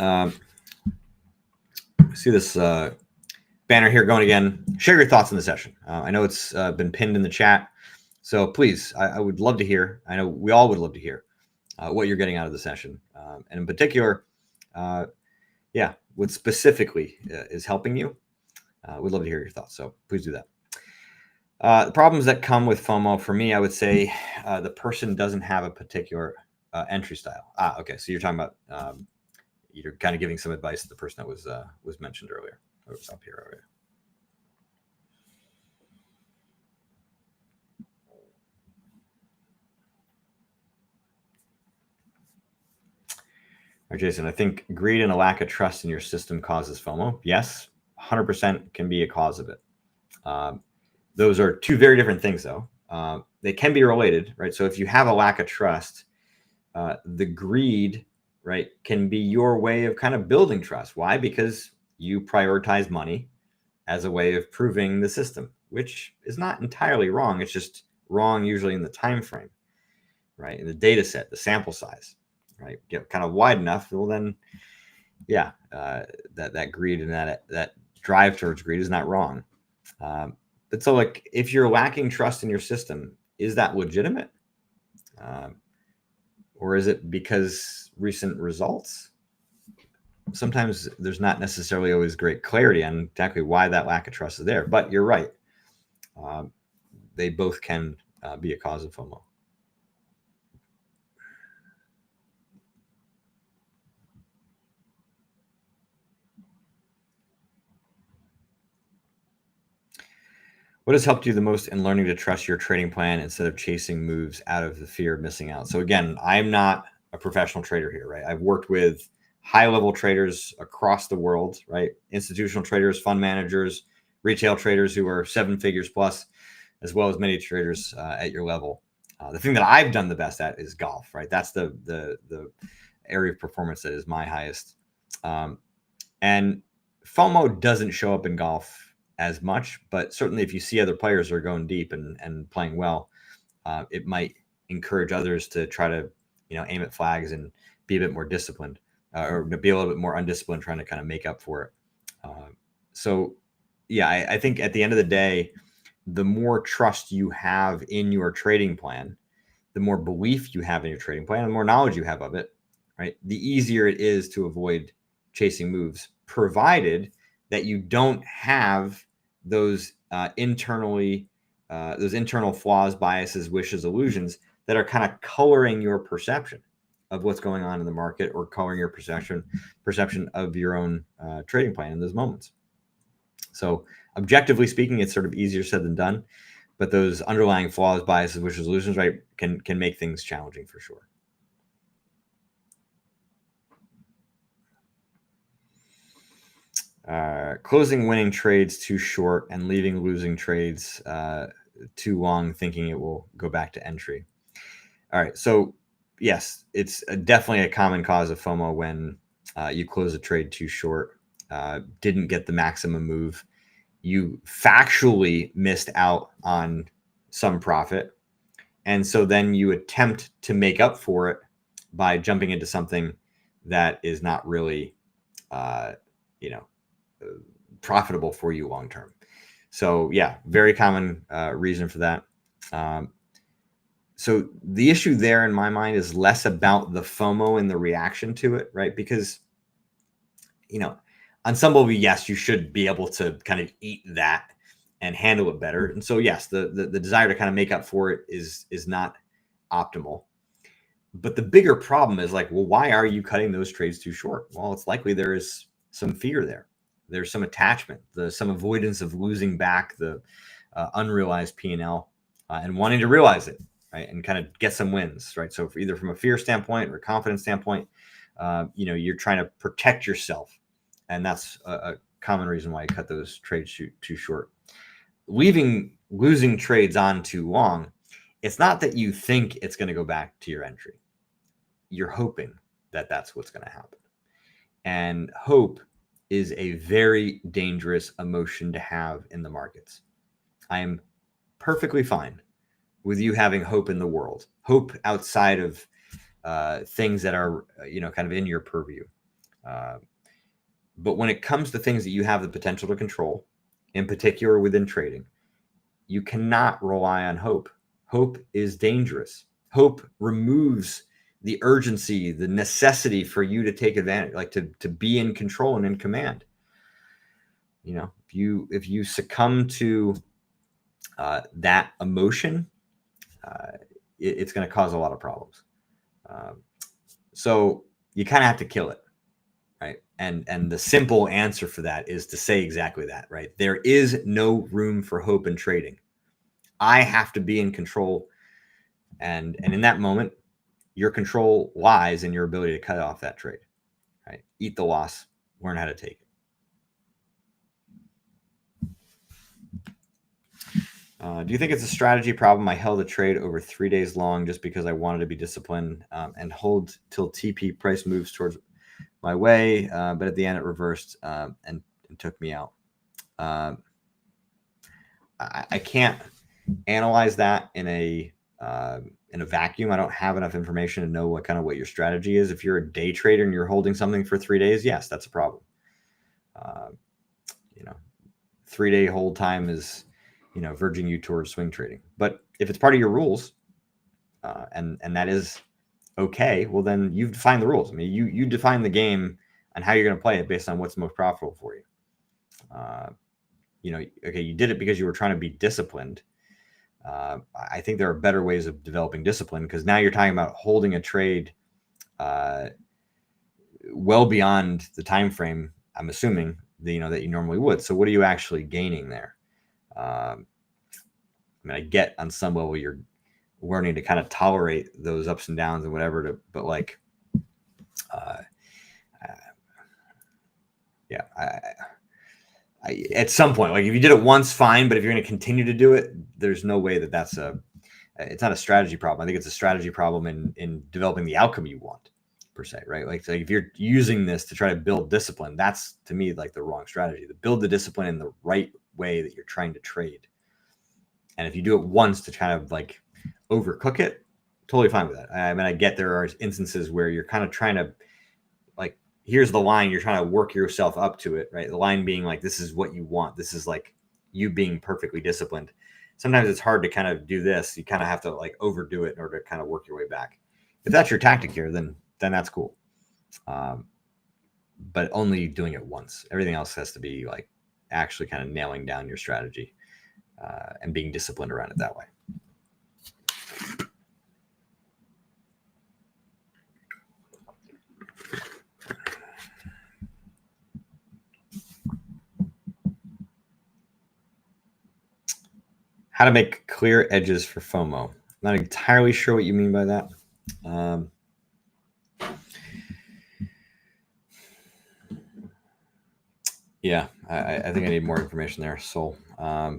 See this banner here going again. Share your thoughts on the session. I know it's been pinned in the chat. So please, I would love to hear. I know we all would love to hear what you're getting out of the session. And in particular, what specifically is helping you. We'd love to hear your thoughts. So please do that. The problems that come with FOMO, for me, I would say the person doesn't have a particular entry style. Okay. So you're talking about, you're kind of giving some advice to the person that was mentioned earlier. Or was up here already. All right, Jason, I think greed and a lack of trust in your system causes FOMO. Yes, 100% can be a cause of it. Those are two very different things, though. They can be related, right? So if you have a lack of trust, the greed, right, can be your way of kind of building trust. Why? Because you prioritize money as a way of proving the system, which is not entirely wrong. It's just wrong usually in the time frame, right? In the data set, the sample size, right? Get kind of wide enough, well then, yeah, that greed and that drive towards greed is not wrong. But so like if you're lacking trust in your system, is that legitimate? Or is it because recent results? Sometimes there's not necessarily always great clarity on exactly why that lack of trust is there, but you're right. They both can be a cause of FOMO. What has helped you the most in learning to trust your trading plan instead of chasing moves out of the fear of missing out? So again, I'm not a professional trader here, right? I've worked with high-level traders across the world, right? Institutional traders, fund managers, retail traders who are 7 figures plus, as well as many traders at your level. The thing that I've done the best at is golf, right? That's the area of performance that is my highest. And FOMO doesn't show up in golf as much, but certainly if you see other players are going deep and playing well, it might encourage others to try to, aim at flags and be a bit more disciplined, or be a little bit more undisciplined, trying to kind of make up for it. So yeah, I think at the end of the day, the more trust you have in your trading plan, the more belief you have in your trading plan, and the more knowledge you have of it, right? The easier it is to avoid chasing moves, provided that you don't have those those internal flaws, biases, wishes, illusions that are kind of coloring your perception of what's going on in the market, or coloring your perception of your own trading plan in those moments. So objectively speaking, it's sort of easier said than done, but those underlying flaws, biases, wishes, illusions, right, can make things challenging for sure. Closing winning trades too short and leaving losing trades too long, thinking it will go back to entry. All right, so yes, it's definitely a common cause of FOMO when you close a trade too short, didn't get the maximum move, you factually missed out on some profit, and so then you attempt to make up for it by jumping into something that is not really, profitable for you long term. So yeah, very common reason for that. So the issue there in my mind is less about the FOMO and the reaction to it, right? Because, on some level, yes, you should be able to kind of eat that and handle it better. And so yes, the desire to kind of make up for it is not optimal. But the bigger problem is like, well, why are you cutting those trades too short? Well, it's likely there is some fear there. There's some attachment, some avoidance of losing back the unrealized P&L and wanting to realize it, right? And kind of get some wins, right? So either from a fear standpoint or a confidence standpoint, you're trying to protect yourself. And that's a common reason why you cut those trades too short. Leaving losing trades on too long, it's not that you think it's going to go back to your entry. You're hoping that that's what's going to happen. And hope is a very dangerous emotion to have in the markets. I am perfectly fine with you having hope in the world, hope outside of things that are, kind of in your purview. But when it comes to things that you have the potential to control, in particular within trading, you cannot rely on hope. Hope is dangerous. Hope removes the urgency, the necessity for you to take advantage, like to be in control and in command. If you succumb to that emotion, it's going to cause a lot of problems. So you kind of have to kill it, right? And the simple answer for that is to say exactly that, right? There is no room for hope in trading. I have to be in control, and in that moment, your control lies in your ability to cut off that trade, right? Eat the loss, learn how to take it. Do you think it's a strategy problem? I held a trade over 3 days long just because I wanted to be disciplined and hold till TP price moves towards my way, but at the end it reversed and took me out. I can't analyze that in a vacuum. I don't have enough information to know what your strategy is. If you're a day trader and you're holding something for 3 days, yes, that's a problem. 3-day hold time is, verging you towards swing trading. But if it's part of your rules, and that is okay, well then you've defined the rules. I mean, you define the game and how you're going to play it based on what's most profitable for you. Okay, you did it because you were trying to be disciplined. I think there are better ways of developing discipline, because now you're talking about holding a trade well beyond the time frame, I'm assuming, that you normally would. So what are you actually gaining there? I get on some level you're learning to kind of tolerate those ups and downs and whatever, but like, at some point, like if you did it once, fine. But if you're going to continue to do it, there's no way it's not a strategy problem. I think it's a strategy problem in developing the outcome you want, per se, right? Like if you're using this to try to build discipline, that's to me like the wrong strategy. To build the discipline in the right way that you're trying to trade. And if you do it once to kind of like overcook it, totally fine with that. I get there are instances where you're kind of trying to, like, here's the line, you're trying to work yourself up to it, right? The line being like, this is what you want. This is like you being perfectly disciplined. Sometimes it's hard to kind of do this. You kind of have to like overdo it in order to kind of work your way back. If that's your tactic here, then that's cool. But only doing it once. Everything else has to be like actually kind of nailing down your strategy and being disciplined around it that way. How to make clear edges for FOMO. I'm not entirely sure what you mean by that. Yeah, I think I need more information there. So, I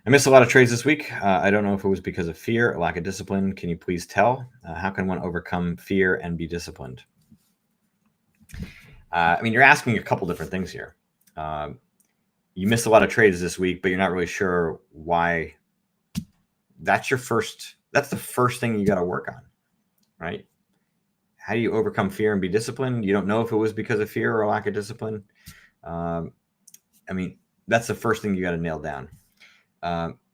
missed a lot of trades this week. I don't know if it was because of fear or lack of discipline. Can you please tell? How can one overcome fear and be disciplined? I mean, you're asking a couple different things here. You missed a lot of trades this week, but you're not really sure why. That's the first thing you got to work on, right? How do you overcome fear and be disciplined? You don't know if it was because of fear or lack of discipline. I mean, that's the first thing you got to nail down.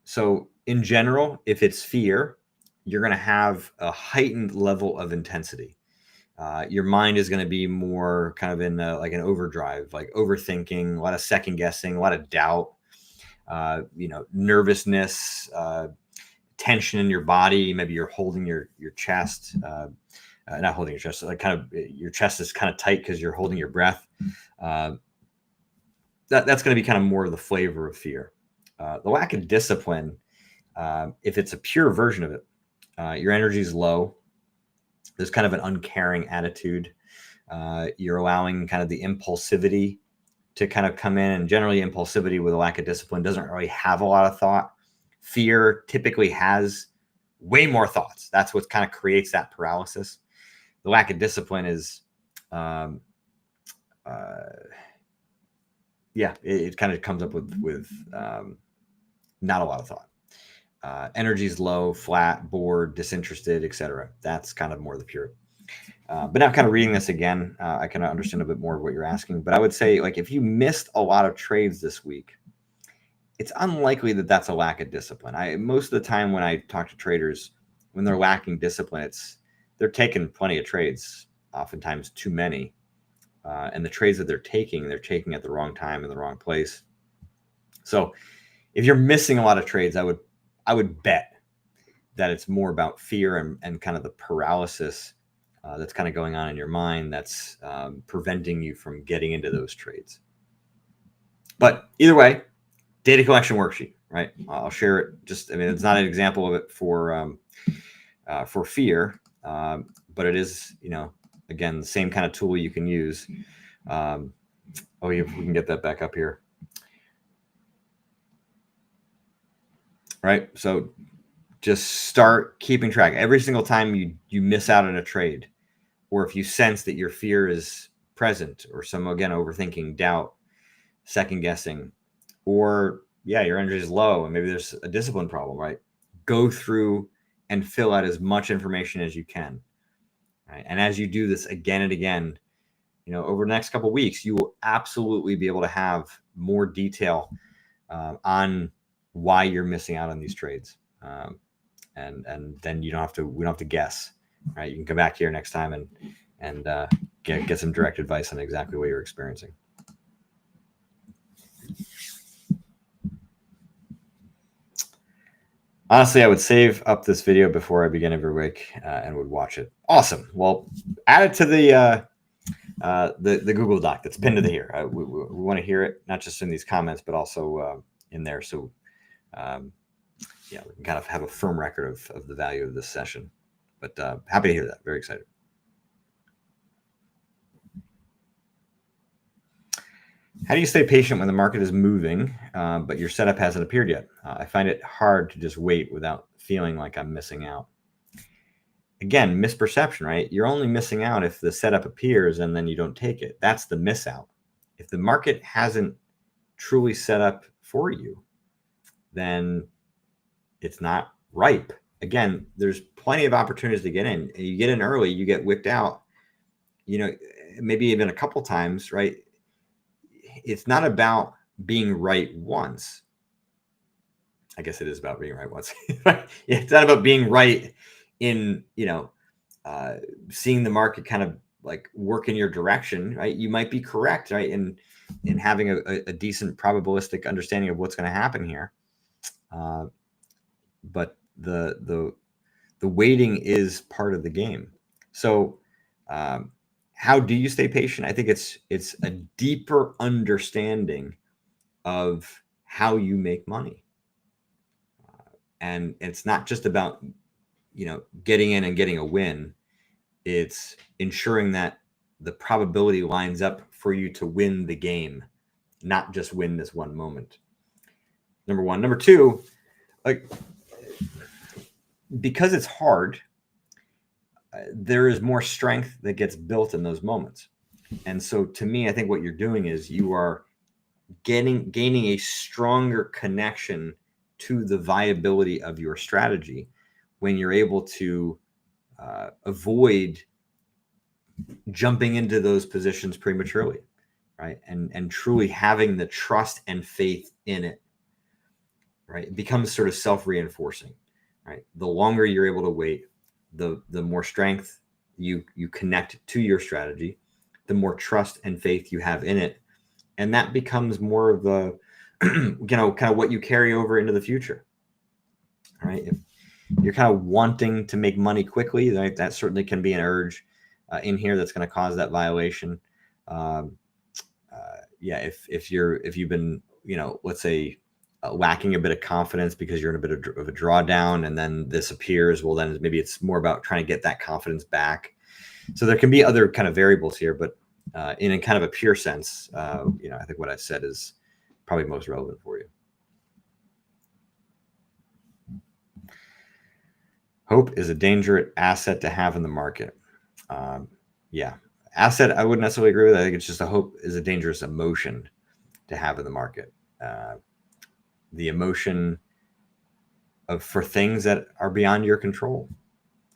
So in general, if it's fear, you're going to have a heightened level of intensity. Your mind is going to be more kind of in like an overdrive, like overthinking, a lot of second guessing, a lot of doubt, nervousness, tension in your body. Maybe you're holding your chest, not holding your chest, like kind of your chest is kind of tight because you're holding your breath. That's going to be kind of more of the flavor of fear. The lack of discipline, if it's a pure version of it, your energy is low. There's kind of an uncaring attitude. You're allowing kind of the impulsivity to kind of come in, and generally impulsivity with a lack of discipline doesn't really have a lot of thought. Fear typically has way more thoughts. That's what kind of creates that paralysis. The lack of discipline is, it kind of comes up with not a lot of thought. Energy is low, flat, bored, disinterested, etc. That's kind of more the pure. But now kind of reading this again, I can understand a bit more of what you're asking. But I would say, like, if you missed a lot of trades this week, it's unlikely that that's a lack of discipline. Most of the time when I talk to traders, when they're lacking discipline, they're taking plenty of trades, oftentimes too many. And the trades that they're taking at the wrong time in the wrong place. So if you're missing a lot of trades, I would bet that it's more about fear and kind of the paralysis that's kind of going on in your mind that's preventing you from getting into those trades. But either way, data collection worksheet, right? I'll share it. It's not an example of it for fear, but it is, again, the same kind of tool you can use. We can get that back up here. Right. So just start keeping track. Every single time you miss out on a trade, or if you sense that your fear is present, or overthinking, doubt, second guessing, or your energy is low and maybe there's a discipline problem, right? Go through and fill out as much information as you can. Right? And as you do this again and again, over the next couple of weeks, you will absolutely be able to have more detail on why you're missing out on these trades. And then we don't have to guess, right? You can come back here next time and get some direct advice on exactly what you're experiencing. Honestly, I would save up this video before I begin every week and would watch it. Awesome. Well, add it to the Google Doc that's pinned to the here. We want to hear it, not just in these comments, but also in there. So, we can kind of have a firm record of the value of this session. But happy to hear that. Very excited. How do you stay patient when the market is moving, but your setup hasn't appeared yet? I find it hard to just wait without feeling like I'm missing out. Again, misperception, right? You're only missing out if the setup appears and then you don't take it. That's the miss out. If the market hasn't truly set up for you, then it's not ripe. Again, there's plenty of opportunities to get in. You get in early, you get wicked out, maybe even a couple times, right? It's not about being right once. I guess it is about being right once. It's not about being right in, seeing the market kind of like work in your direction, right? You might be correct, right? In having a decent probabilistic understanding of what's going to happen here. But the waiting is part of the game. So, how do you stay patient? I think it's a deeper understanding of how you make money. And it's not just about, getting in and getting a win. It's ensuring that the probability lines up for you to win the game, not just win this one moment. Number one. Number two, like, because it's hard, there is more strength that gets built in those moments. And so to me, I think what you're doing is you are gaining a stronger connection to the viability of your strategy when you're able to avoid jumping into those positions prematurely, right? And truly having the trust and faith in it, right? It becomes sort of self-reinforcing, right? The longer you're able to wait, the more strength you connect to your strategy, the more trust and faith you have in it. And that becomes more of the, kind of what you carry over into the future, right? If you're kind of wanting to make money quickly, right, that certainly can be an urge in here that's going to cause that violation. If you've been, let's say, lacking a bit of confidence because you're in a bit of a drawdown, and then this appears, well, then maybe it's more about trying to get that confidence back. So there can be other kind of variables here, but in a kind of a pure sense, I think what I've said is probably most relevant for you. Hope is a dangerous asset to have in the market. Asset, I wouldn't necessarily agree with. I think it's just hope is a dangerous emotion to have in the market. The emotion for things that are beyond your control.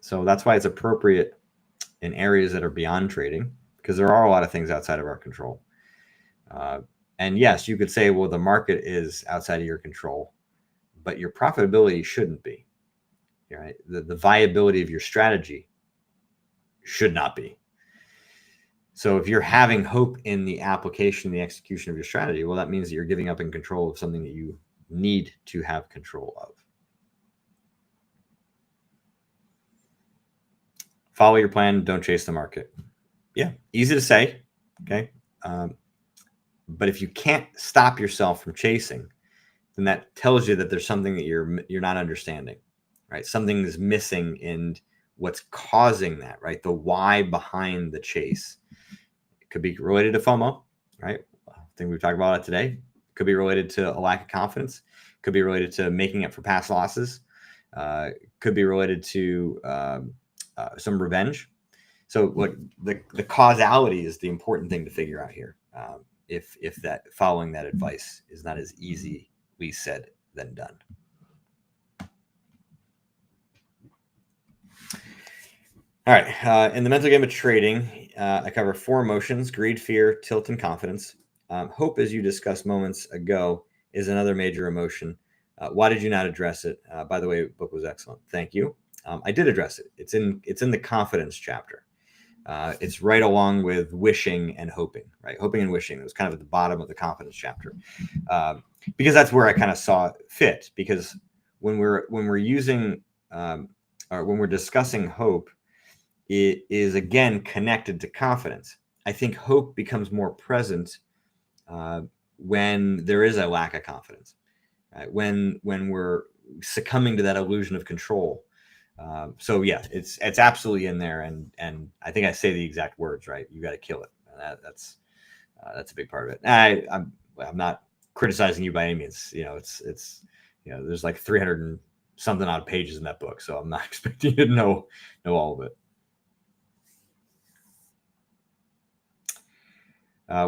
So that's why it's appropriate in areas that are beyond trading, because there are a lot of things outside of our control. And yes, you could say, well, the market is outside of your control, but your profitability shouldn't be. Right? The viability of your strategy should not be. So if you're having hope in the application, the execution of your strategy, well, that means that you're giving up in control of something that you need to have control of. Follow your plan. Don't chase the market. Yeah, easy to say. Okay. But if you can't stop yourself from chasing, then that tells you that there's something that you're not understanding, right? Something is missing in what's causing that, right? The why behind the chase. It could be related to FOMO, right? I think we've talked about it today. It could be related to a lack of confidence. It could be related to making up for past losses. It could be related to some revenge. So what the causality is the important thing to figure out here. If that following that advice is not as easily said than done. All right. In the mental game of trading, I cover 4 emotions: greed, fear, tilt, and confidence. Hope, as you discussed moments ago, is another major emotion. Why did you not address it? By the way, the book was excellent. Thank you. I did address it. It's in the confidence chapter. It's right along with wishing and hoping, right? Hoping and wishing. It was kind of at the bottom of the confidence chapter, because that's where I kind of saw it fit. Because when we're using or when we're discussing hope, it is again connected to confidence. I think hope becomes more present when there is a lack of confidence, right? When we're succumbing to that illusion of control. So yeah, it's absolutely in there, and I think I say the exact words right. You got to kill it. That's a big part of it. I'm not criticizing you by any means. It's there's like 300 and something odd pages in that book, so I'm not expecting you to know all of it.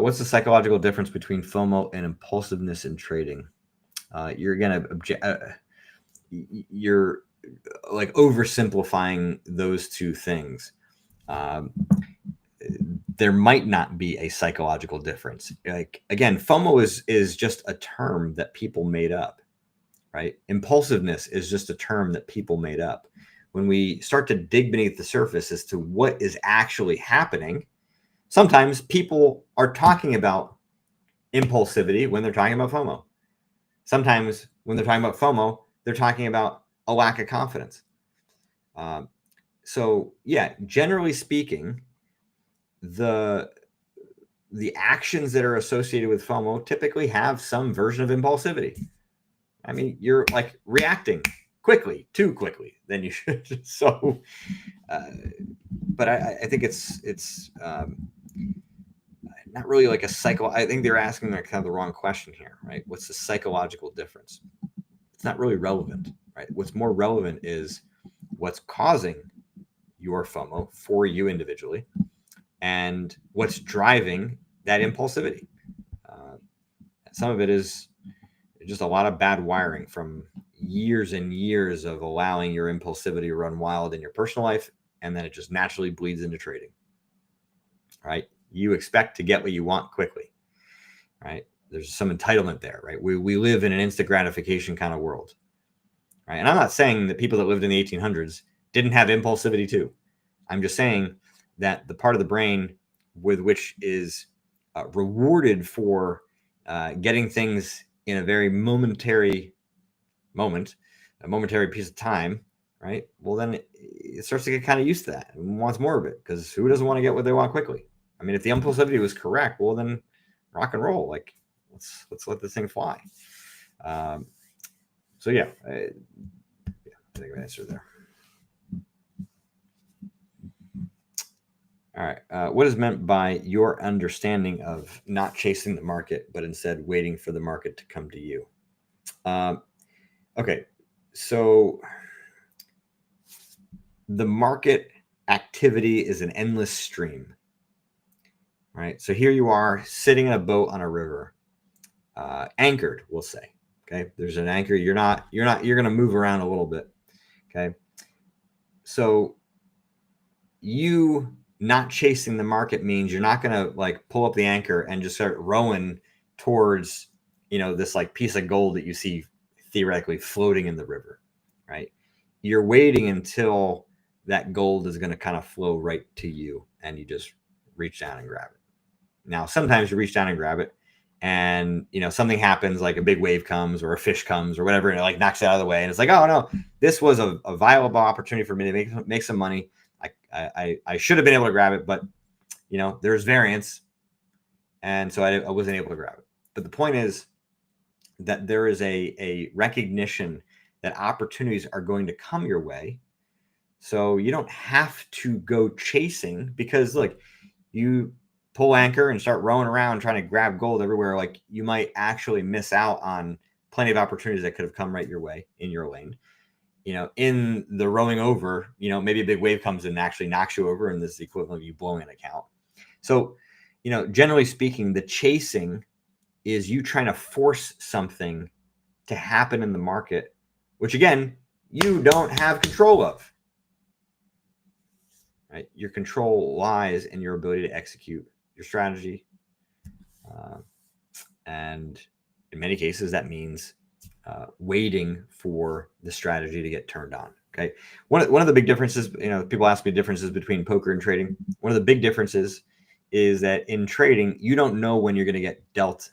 What's the psychological difference between FOMO and impulsiveness in trading? You're like oversimplifying those two things. There might not be a psychological difference. Like, again, FOMO is just a term that people made up, right? Impulsiveness is just a term that people made up. When we start to dig beneath the surface as to what is actually happening, sometimes people are talking about impulsivity when they're talking about FOMO. Sometimes when they're talking about FOMO, they're talking about a lack of confidence. So yeah, generally speaking, the the actions that are associated with FOMO typically have some version of impulsivity. I mean, you're like reacting quickly, too quickly than you should. So, but I think it's not really like a cycle. I think they're asking like kind of the wrong question here, right? What's the psychological difference? It's not really relevant, right? What's more relevant is what's causing your FOMO for you individually, and what's driving that impulsivity. Some of it is just a lot of bad wiring from years and years of allowing your impulsivity to run wild in your personal life, and then it just naturally bleeds into trading, right? You expect to get what you want quickly, right? There's some entitlement there, right? We live in an instant gratification kind of world, right? And I'm not saying that people that lived in the 1800s didn't have impulsivity too. I'm just saying that the part of the brain with which is rewarded for getting things in a very momentary moment, a momentary piece of time, right? Well, then it starts to get kind of used to that and wants more of it, because who doesn't want to get what they want quickly? I mean, if the impulsivity was correct, well, then rock and roll. Like, let's let this thing fly. So yeah, I think I answered there. All right. What is meant by your understanding of not chasing the market, but instead waiting for the market to come to you? Okay. So the market activity is an endless stream, right? So here you are sitting in a boat on a river, anchored, we'll say. Okay. There's an anchor. You're going to move around a little bit. Okay. So you not chasing the market means you're not going to like pull up the anchor and just start rowing towards, this like piece of gold that you see theoretically floating in the river, right? You're waiting until that gold is going to kind of flow right to you, and you just reach down and grab it. Now, sometimes you reach down and grab it, and something happens, like a big wave comes or a fish comes or whatever, and it like knocks it out of the way, and it's like, oh no, this was a viable opportunity for me to make some money. I should have been able to grab it, but there's variance, and so I wasn't able to grab it. But the point is that there is a recognition that opportunities are going to come your way, so you don't have to go chasing, because look, you pull anchor and start rowing around trying to grab gold everywhere, like you might actually miss out on plenty of opportunities that could have come right your way in your lane. In the rowing over, maybe a big wave comes in and actually knocks you over, and this is the equivalent of you blowing an account. So, generally speaking, the chasing is you trying to force something to happen in the market, which again, you don't have control of, right? Your control lies in your ability to execute your strategy. And in many cases, that means waiting for the strategy to get turned on. Okay. One of the big differences, people ask me differences between poker and trading. One of the big differences is that in trading, you don't know when you're going to get dealt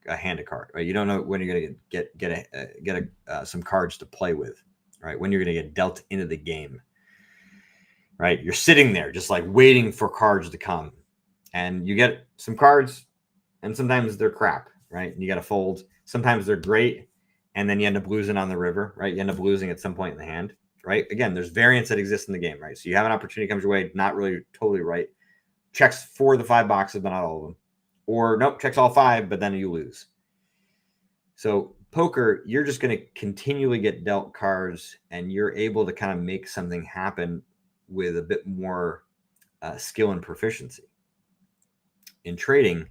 a hand of card, right? You don't know when you're going to get some cards to play with, right? When you're going to get dealt into the game, right? You're sitting there just like waiting for cards to come, and you get some cards, and sometimes they're crap, right? And you got to fold. Sometimes they're great, and then you end up losing on the river, right? You end up losing at some point in the hand, right? Again, there's variance that exists in the game, right? So you have an opportunity comes your way, not really totally right. Checks 4 of the 5 boxes, but not all of them. Or nope, checks all 5, but then you lose. So poker, you're just going to continually get dealt cards, and you're able to kind of make something happen with a bit more skill and proficiency. In trading,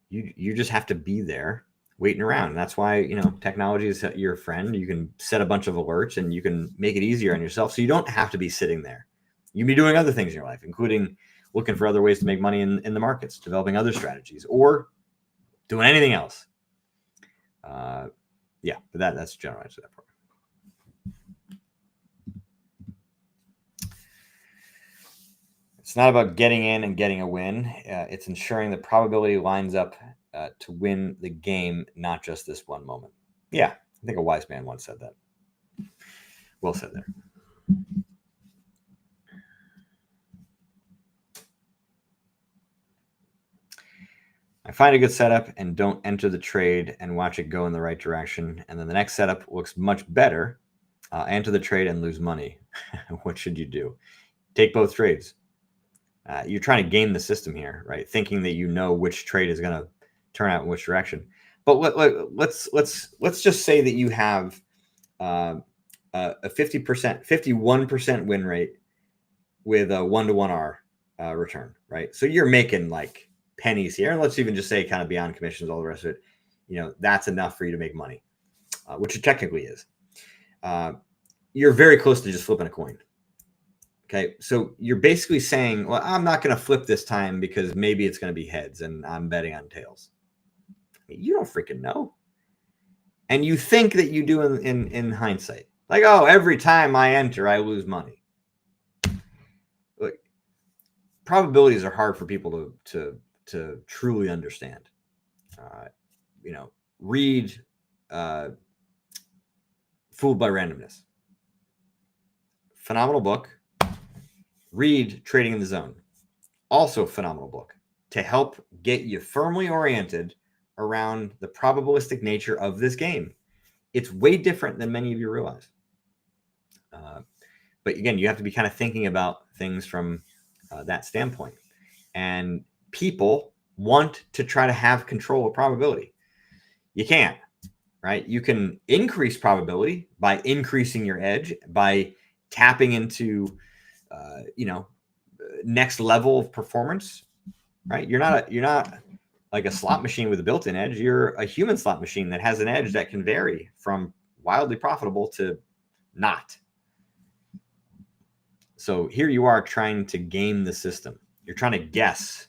you just have to be there waiting around. And that's why, technology is your friend. You can set a bunch of alerts, and you can make it easier on yourself. So you don't have to be sitting there. You can be doing other things in your life, including looking for other ways to make money in the markets, developing other strategies, or doing anything else. Yeah, but that's the general answer to that part. It's not about getting in and getting a win. It's ensuring the probability lines up to win the game, not just this one moment. Yeah, I think a wise man once said that. Well said there. I find a good setup and don't enter the trade and watch it go in the right direction. And then the next setup looks much better. Enter the trade and lose money. What should you do? Take both trades. You're trying to game the system here, right? Thinking that you know which trade is going to turn out in which direction. But let's just say that you have a 50%, 51% win rate with a 1-to-1 R return, right? So you're making like pennies here. And let's even just say kind of beyond commissions, all the rest of it, that's enough for you to make money, which it technically is. You're very close to just flipping a coin. Okay. So you're basically saying, well, I'm not going to flip this time because maybe it's going to be heads and I'm betting on tails. You don't freaking know. And you think that you do in hindsight. Like, oh, every time I enter, I lose money. Look, probabilities are hard for people to truly understand. Read Fooled by Randomness. Phenomenal book. Read Trading in the Zone. Also phenomenal book to help get you firmly oriented around the probabilistic nature of this game. It's way different than many of you realize. But again, you have to be kind of thinking about things from that standpoint. And people want to try to have control of probability. You can't, right? You can increase probability by increasing your edge, by tapping into, next level of performance, right? You're not like a slot machine with a built-in edge. You're a human slot machine that has an edge that can vary from wildly profitable to not. So here you are trying to game the system. You're trying to guess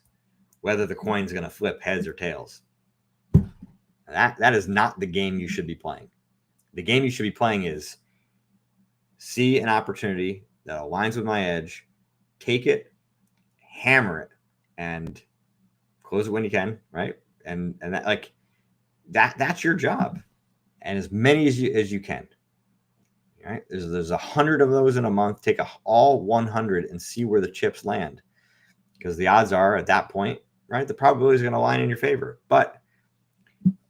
whether the coin's going to flip heads or tails. That is not the game you should be playing. The game you should be playing is see an opportunity that aligns with my edge, take it, hammer it, and close it when you can, right? And that's your job, and as many as you can. Right? There's 100 of those in a month. Take all 100 and see where the chips land, because the odds are at that point, right, the probability is going to line in your favor. But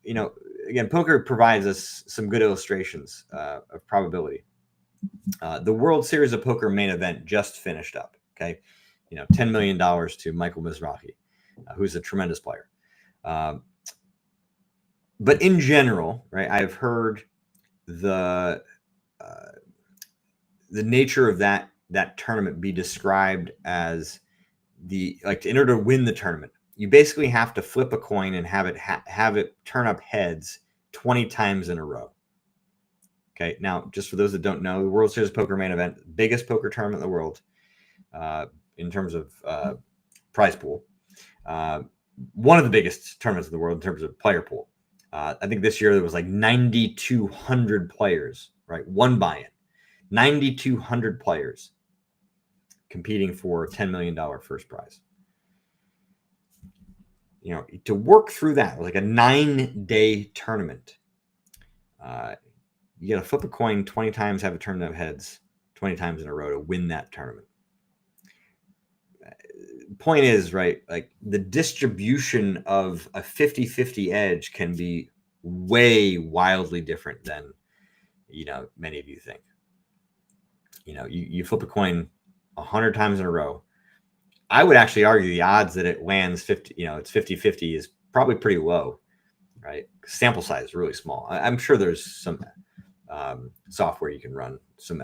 again, poker provides us some good illustrations of probability. The World Series of Poker main event just finished up. Okay, $10 million to Michael Mizrahi, who's a tremendous player. But in general, right, I've heard the nature of that tournament be described as to in order to win the tournament, you basically have to flip a coin and have it turn up heads 20 times in a row. Okay, now just for those that don't know, the World Series of Poker main event, biggest poker tournament in the world in terms of prize pool, one of the biggest tournaments in the world in terms of player pool. I think this year there was like 9,200 players, right? One buy-in. 9,200 players competing for $10 million first prize. To work through that, like a 9-day tournament, you got to flip a coin 20 times, have it turn up heads 20 times in a row to win that tournament. Point is, right, like the distribution of a 50-50 edge can be way wildly different than, many of you think. You flip a coin 100 times in a row. I would actually argue the odds that it lands 50, it's 50-50 is probably pretty low, right? Sample size is really small. I'm sure there's some software you can run, some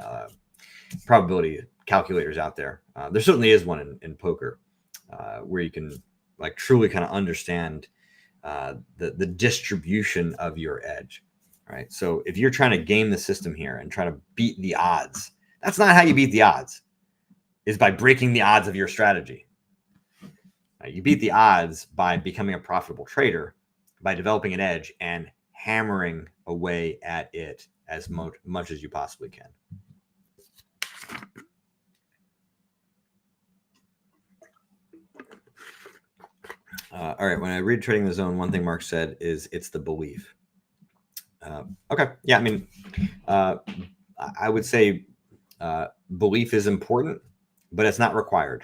probability calculators out there. There certainly is one in poker where you can truly kind of understand the distribution of your edge, right? So if you're trying to game the system here and try to beat the odds, that's not how you beat the odds, is by breaking the odds of your strategy. You beat the odds by becoming a profitable trader, by developing an edge and hammering away at it as much as you possibly can. All right. When I read Trading the Zone, one thing Mark said is it's the belief. Okay. Yeah. I mean, I would say belief is important, but it's not required.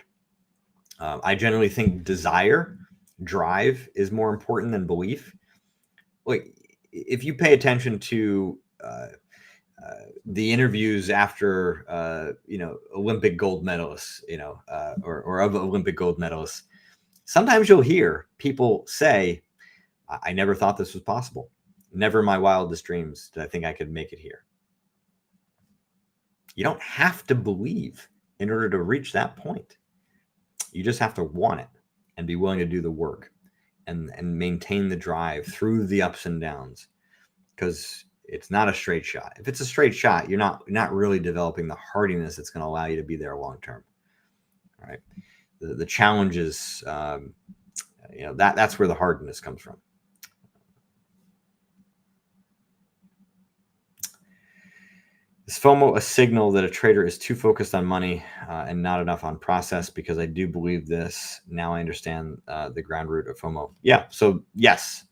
I generally think desire drive is more important than belief. Like, if you pay attention to the interviews after Olympic gold medalists, or of Olympic gold medalists, sometimes you'll hear people say, I never thought this was possible. Never in my wildest dreams did I think I could make it here. You don't have to believe in order to reach that point. You just have to want it and be willing to do the work and maintain the drive through the ups and downs, because it's not a straight shot. If it's a straight shot, you're not really developing the hardiness that's going to allow you to be there long term. All right. The challenges, that's where the hardness comes from. Is FOMO a signal that a trader is too focused on money and not enough on process? Because I do believe this. Now I understand the ground root of FOMO. Yeah. So yes,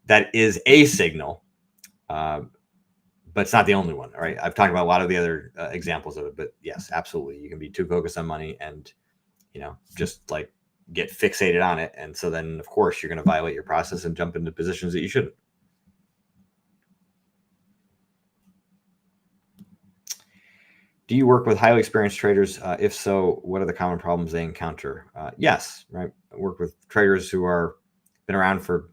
that is a signal, but it's not the only one. All right. I've talked about a lot of the other examples of it, but yes, absolutely. You can be too focused on money and, just like get fixated on it. And so then, of course, you're going to violate your process and jump into positions that you shouldn't. Do you work with highly experienced traders? If so, what are the common problems they encounter? Yes, right. I work with traders who are been around for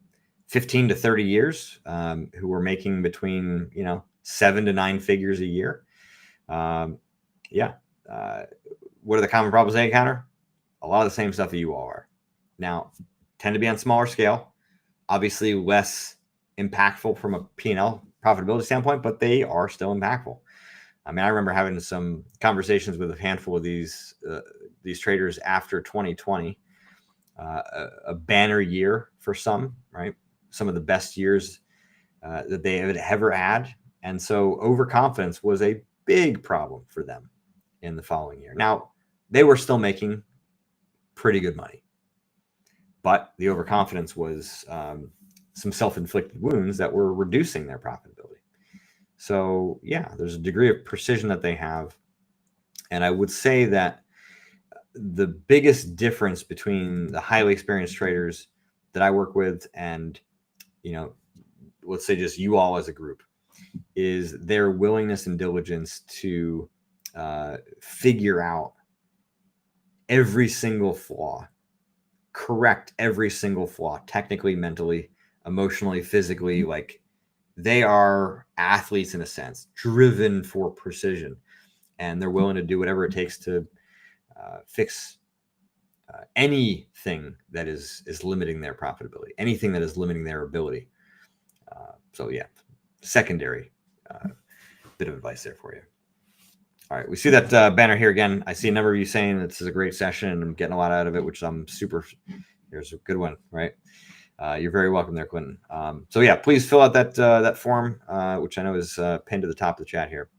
15 to 30 years, who are making between 7 to 9 figures a year. What are the common problems they encounter? A lot of the same stuff that you all are. Now, tend to be on smaller scale, obviously less impactful from a P&L profitability standpoint, but they are still impactful. I mean, I remember having some conversations with a handful of these traders after 2020, a banner year for some, right? Some of the best years that they had ever had. And so overconfidence was a big problem for them in the following year. Now, they were still making pretty good money, but the overconfidence was some self-inflicted wounds that were reducing their profitability. So yeah, there's a degree of precision that they have. And I would say that the biggest difference between the highly experienced traders that I work with and, let's say just you all as a group, is their willingness and diligence to figure out every single flaw, correct every single flaw, technically, mentally, emotionally, physically. Like, they are athletes in a sense, driven for precision, and they're willing to do whatever it takes to fix anything that is limiting their profitability, anything that is limiting their ability. So yeah, secondary bit of advice there for you. All right, we see that banner here again. I see a number of you saying this is a great session and I'm getting a lot out of it, which I'm super. Here's a good one, right? You're very welcome there, Quentin. So yeah, please fill out that form, which I know is pinned to the top of the chat here.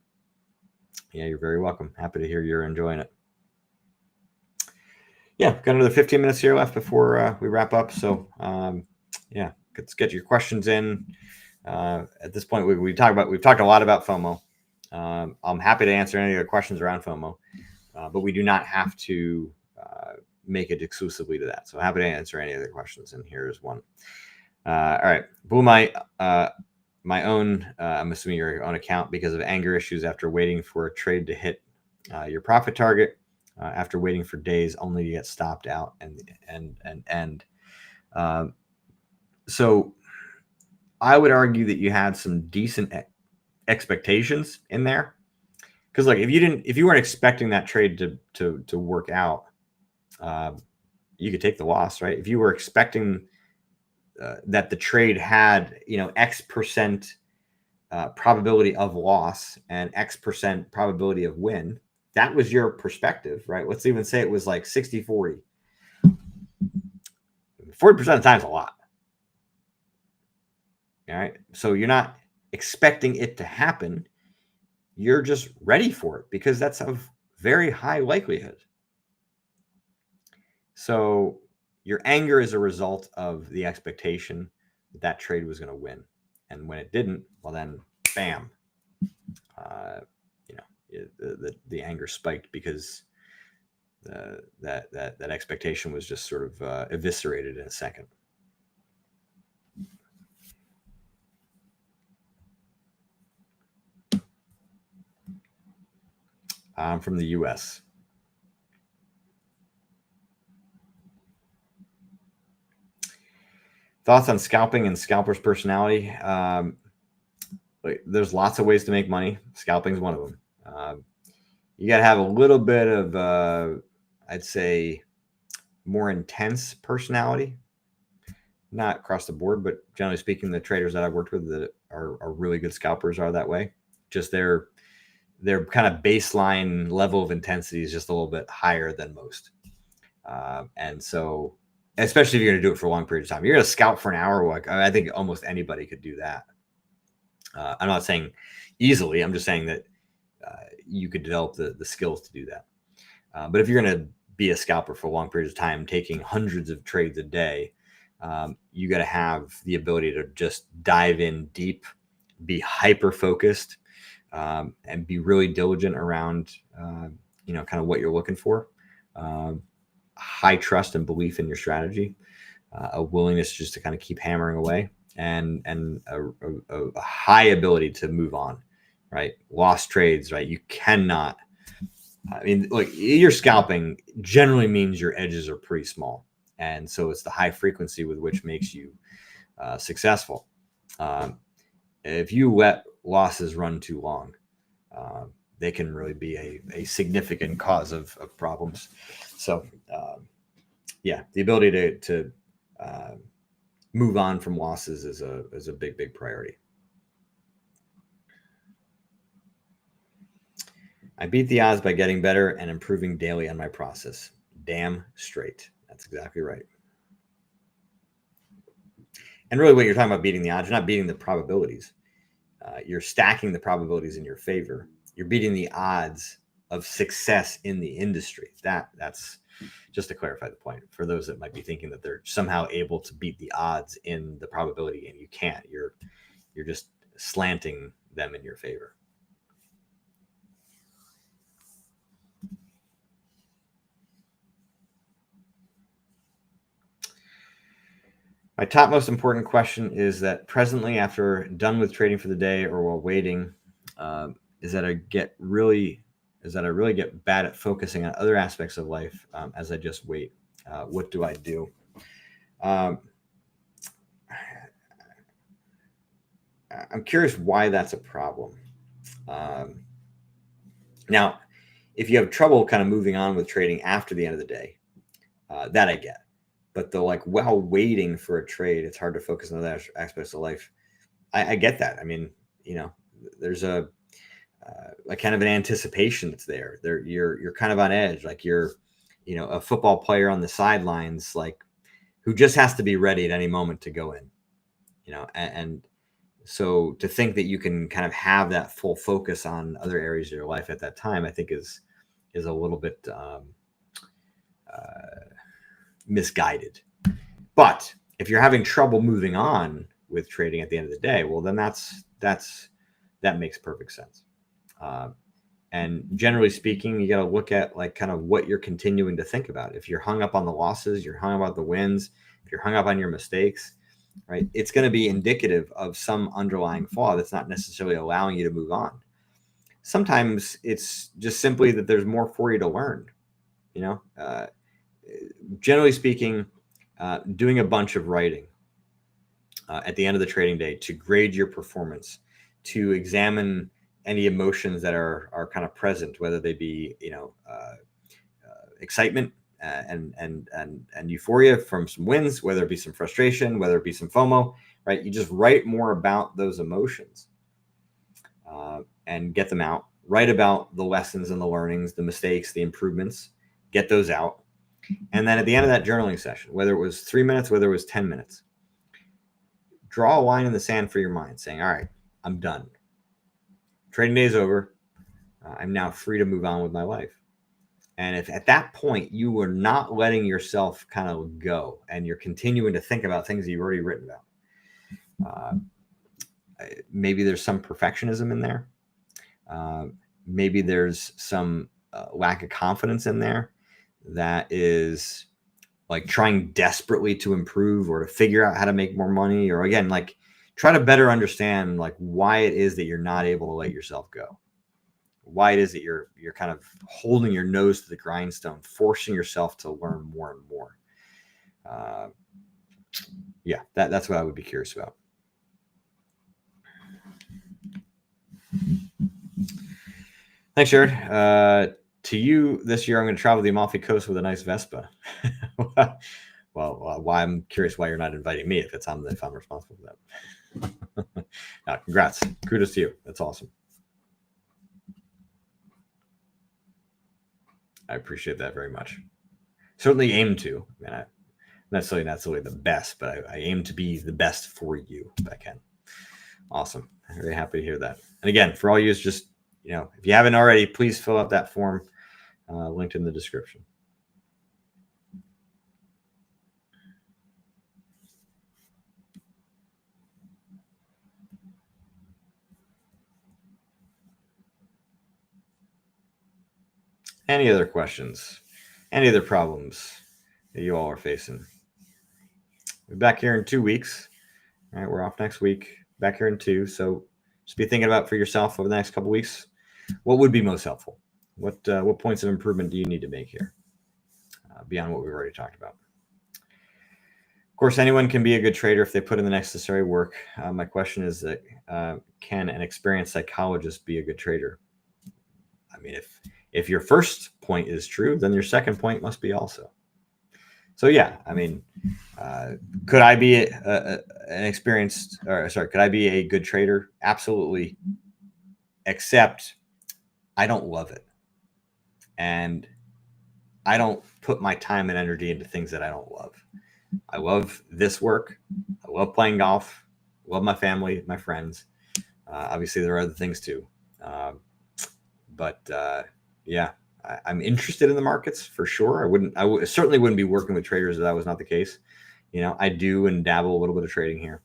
Yeah, you're very welcome. Happy to hear you're enjoying it. Yeah, got another 15 minutes here left before we wrap up. So yeah, let's get your questions in. At this point, we've talked a lot about FOMO. I'm happy to answer any of the questions around FOMO, but we do not have to make it exclusively to that. So happy to answer any other questions. And here's one. All right, blew my own, I'm assuming your own account because of anger issues after waiting for a trade to hit your profit target, after waiting for days only to get stopped out and so I would argue that you had some decent expectations in there, because like if you weren't expecting that trade to work out, you could take the loss, right? If you were expecting that the trade had X percent probability of loss and X percent probability of win, that was your perspective, right? Let's even say it was like 60-40. 40% of the time is a lot. All right. So you're not expecting it to happen. You're just ready for it because that's a very high likelihood. So your anger is a result of the expectation that that trade was going to win. And when it didn't, well, then bam, the anger spiked because that expectation was just sort of eviscerated in a second. I'm from the U.S. Thoughts on scalping and scalper's personality? There's lots of ways to make money. Scalping is one of them. You got to have a little bit of, I'd say, more intense personality. Not across the board, but generally speaking, the traders that I've worked with that are really good scalpers are that way. Just their kind of baseline level of intensity is just a little bit higher than most. And so, especially if you're going to do it for a long period of time, you're going to scalp for an hour. Like, I think almost anybody could do that. I'm not saying easily. I'm just saying that you could develop the skills to do that. But if you're going to be a scalper for a long period of time, taking hundreds of trades a day, you got to have the ability to just dive in deep, be hyper focused, and be really diligent around, kind of what you're looking for. High trust and belief in your strategy, a willingness just to kind of keep hammering away, and a high ability to move on, right? Lost trades, right? You cannot, look, your scalping generally means your edges are pretty small. And so it's the high frequency with which makes you successful. If you let losses run too long, they can really be a significant cause of problems. So, the ability to move on from losses is a big priority. I beat the odds by getting better and improving daily on my process. Damn straight. That's exactly right. And really what you're talking about beating the odds, you're not beating the probabilities. You're stacking the probabilities in your favor. You're beating the odds of success in the industry. That's just to clarify the point for those that might be thinking that they're somehow able to beat the odds in the probability game. You can't. You're just slanting them in your favor. My top most important question is that presently, after done with trading for the day or while waiting, is that I really get bad at focusing on other aspects of life as I just wait. What do I do? I'm curious why that's a problem. Now, if you have trouble kind of moving on with trading after the end of the day, that I get. But while waiting for a trade, it's hard to focus on other aspects of life. I get that. I mean, there's a kind of an anticipation that's there. You're kind of on edge, like you're, a football player on the sidelines, like who just has to be ready at any moment to go in, and so to think that you can kind of have that full focus on other areas of your life at that time, I think is a little bit misguided. But if you're having trouble moving on with trading at the end of the day, well, then that makes perfect sense. And generally speaking, you got to look at kind of what you're continuing to think about. If you're hung up on the losses, you're hung up on the wins, if you're hung up on your mistakes, right, it's going to be indicative of some underlying flaw that's not necessarily allowing you to move on. Sometimes it's just simply that there's more for you to learn. Generally speaking, doing a bunch of writing at the end of the trading day to grade your performance, to examine any emotions that are kind of present, whether they be excitement and euphoria from some wins, whether it be some frustration, whether it be some FOMO, right? You just write more about those emotions and get them out. Write about the lessons and the learnings, the mistakes, the improvements. Get those out. And then at the end of that journaling session, whether it was 3 minutes, whether it was 10 minutes, draw a line in the sand for your mind saying, all right, I'm done. Trading day is over. I'm now free to move on with my life. And if at that point you are not letting yourself kind of go and you're continuing to think about things that you've already written about, maybe there's some perfectionism in there. Maybe there's some lack of confidence in there. that is like trying desperately to improve or to figure out how to make more money, or again, like try to better understand like why it is that you're not able to let yourself go, why it is that you're kind of holding your nose to the grindstone, forcing yourself to learn more and more. Yeah, that's what I would be curious about. Thanks, Jared. To you, this year I'm going to travel the Amalfi Coast with a nice Vespa. Well, why I'm curious why you're not inviting me if I'm responsible for that. No, congrats, kudos to you. That's awesome. I appreciate that very much. Certainly aim to. I mean, I'm not necessarily the best, but I aim to be the best for you if I can. Awesome. I'm very happy to hear that. And again, for all you, just if you haven't already, please fill out that form linked in the description. Any other questions? Any other problems that you all are facing? We're back here in 2 weeks. All right, we're off next week. Back here in 2. So just be thinking about for yourself over the next couple of weeks. What would be most helpful? What points of improvement do you need to make here beyond what we've already talked about? Of course, anyone can be a good trader if they put in the necessary work. My question is that can an experienced psychologist be a good trader? I mean, if your first point is true, then your second point must be also. So yeah, I mean, could I be could I be a good trader? Absolutely. Except I don't love it. And I don't put my time and energy into things that I don't love. I love this work. I love playing golf. I love my family, my friends. Obviously, there are other things too. Yeah, I'm interested in the markets for sure. I certainly wouldn't be working with traders if that was not the case. I do and dabble a little bit of trading here.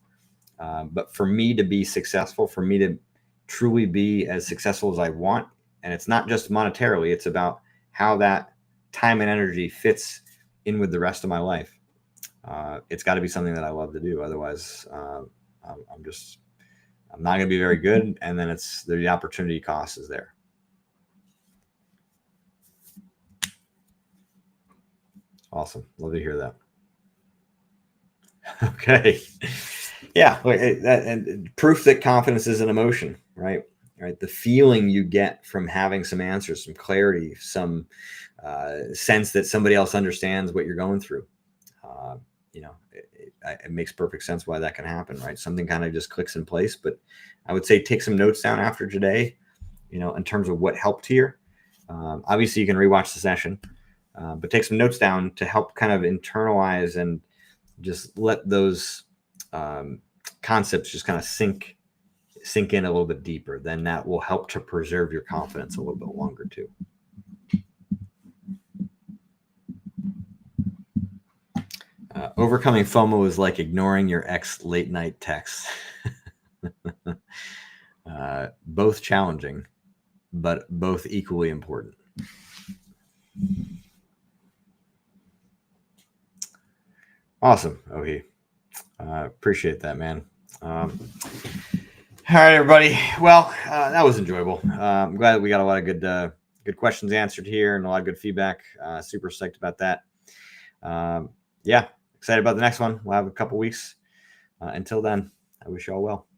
But for me to be successful, for me to truly be as successful as I want, and it's not just monetarily, it's about how that time and energy fits in with the rest of my life. It's got to be something that I love to do. Otherwise, I'm not going to be very good. And then the opportunity cost is there. Awesome. Love to hear that. Okay. Yeah. And proof that confidence is an emotion, right? Right. The feeling you get from having some answers, some clarity, some sense that somebody else understands what you're going through. It makes perfect sense why that can happen, right? Something kind of just clicks in place. But I would say take some notes down after today, in terms of what helped here. Obviously, you can rewatch the session, but take some notes down to help kind of internalize and just let those concepts just kind of sink in a little bit deeper. Then that will help to preserve your confidence a little bit longer too. Overcoming FOMO is like ignoring your ex late night texts. Both challenging, but both equally important. Awesome, Ohi. Appreciate that, man. All right, everybody. Well, that was enjoyable. I'm glad we got a lot of good questions answered here and a lot of good feedback. Super psyched about that. Yeah, excited about the next one. We'll have a couple weeks. Until then, I wish you all well.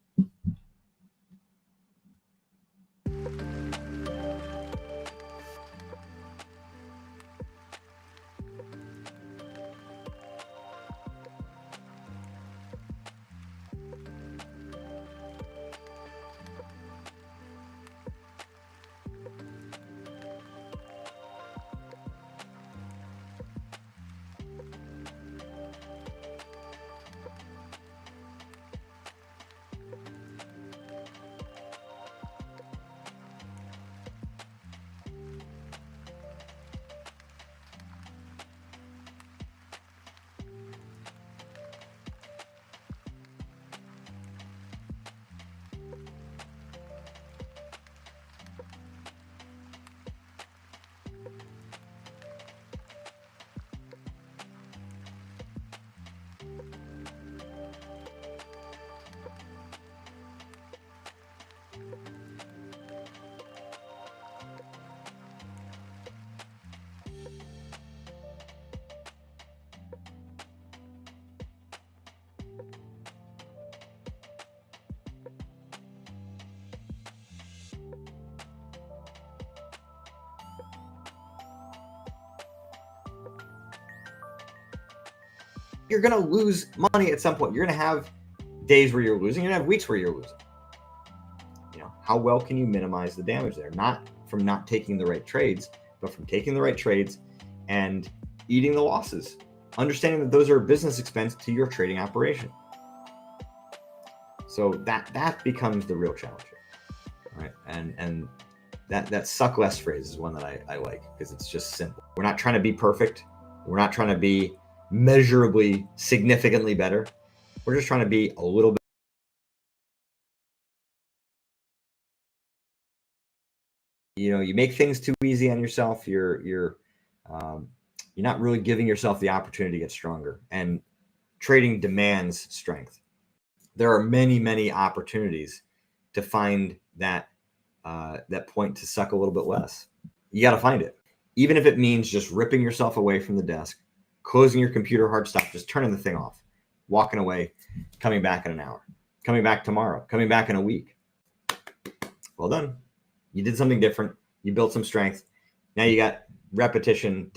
you're going to lose money at some point. You're going to have days where you're losing. You're going to have weeks where you're losing. How well can you minimize the damage there? Not from not taking the right trades, but from taking the right trades and eating the losses. Understanding that those are a business expense to your trading operation. So that becomes the real challenge here, right? And that suck less phrase is one that I like, because it's just simple. We're not trying to be perfect. We're not trying to be measurably significantly better. We're just trying to be a little bit. You make things too easy on yourself. You're not really giving yourself the opportunity to get stronger. And trading demands strength. There are many opportunities to find that point to suck a little bit less. You got to find it, even if it means just ripping yourself away from the desk, closing your computer hard stop, just turning the thing off, walking away, coming back in an hour, coming back tomorrow, coming back in a week. Well done. You did something different. You built some strength. Now you got repetition,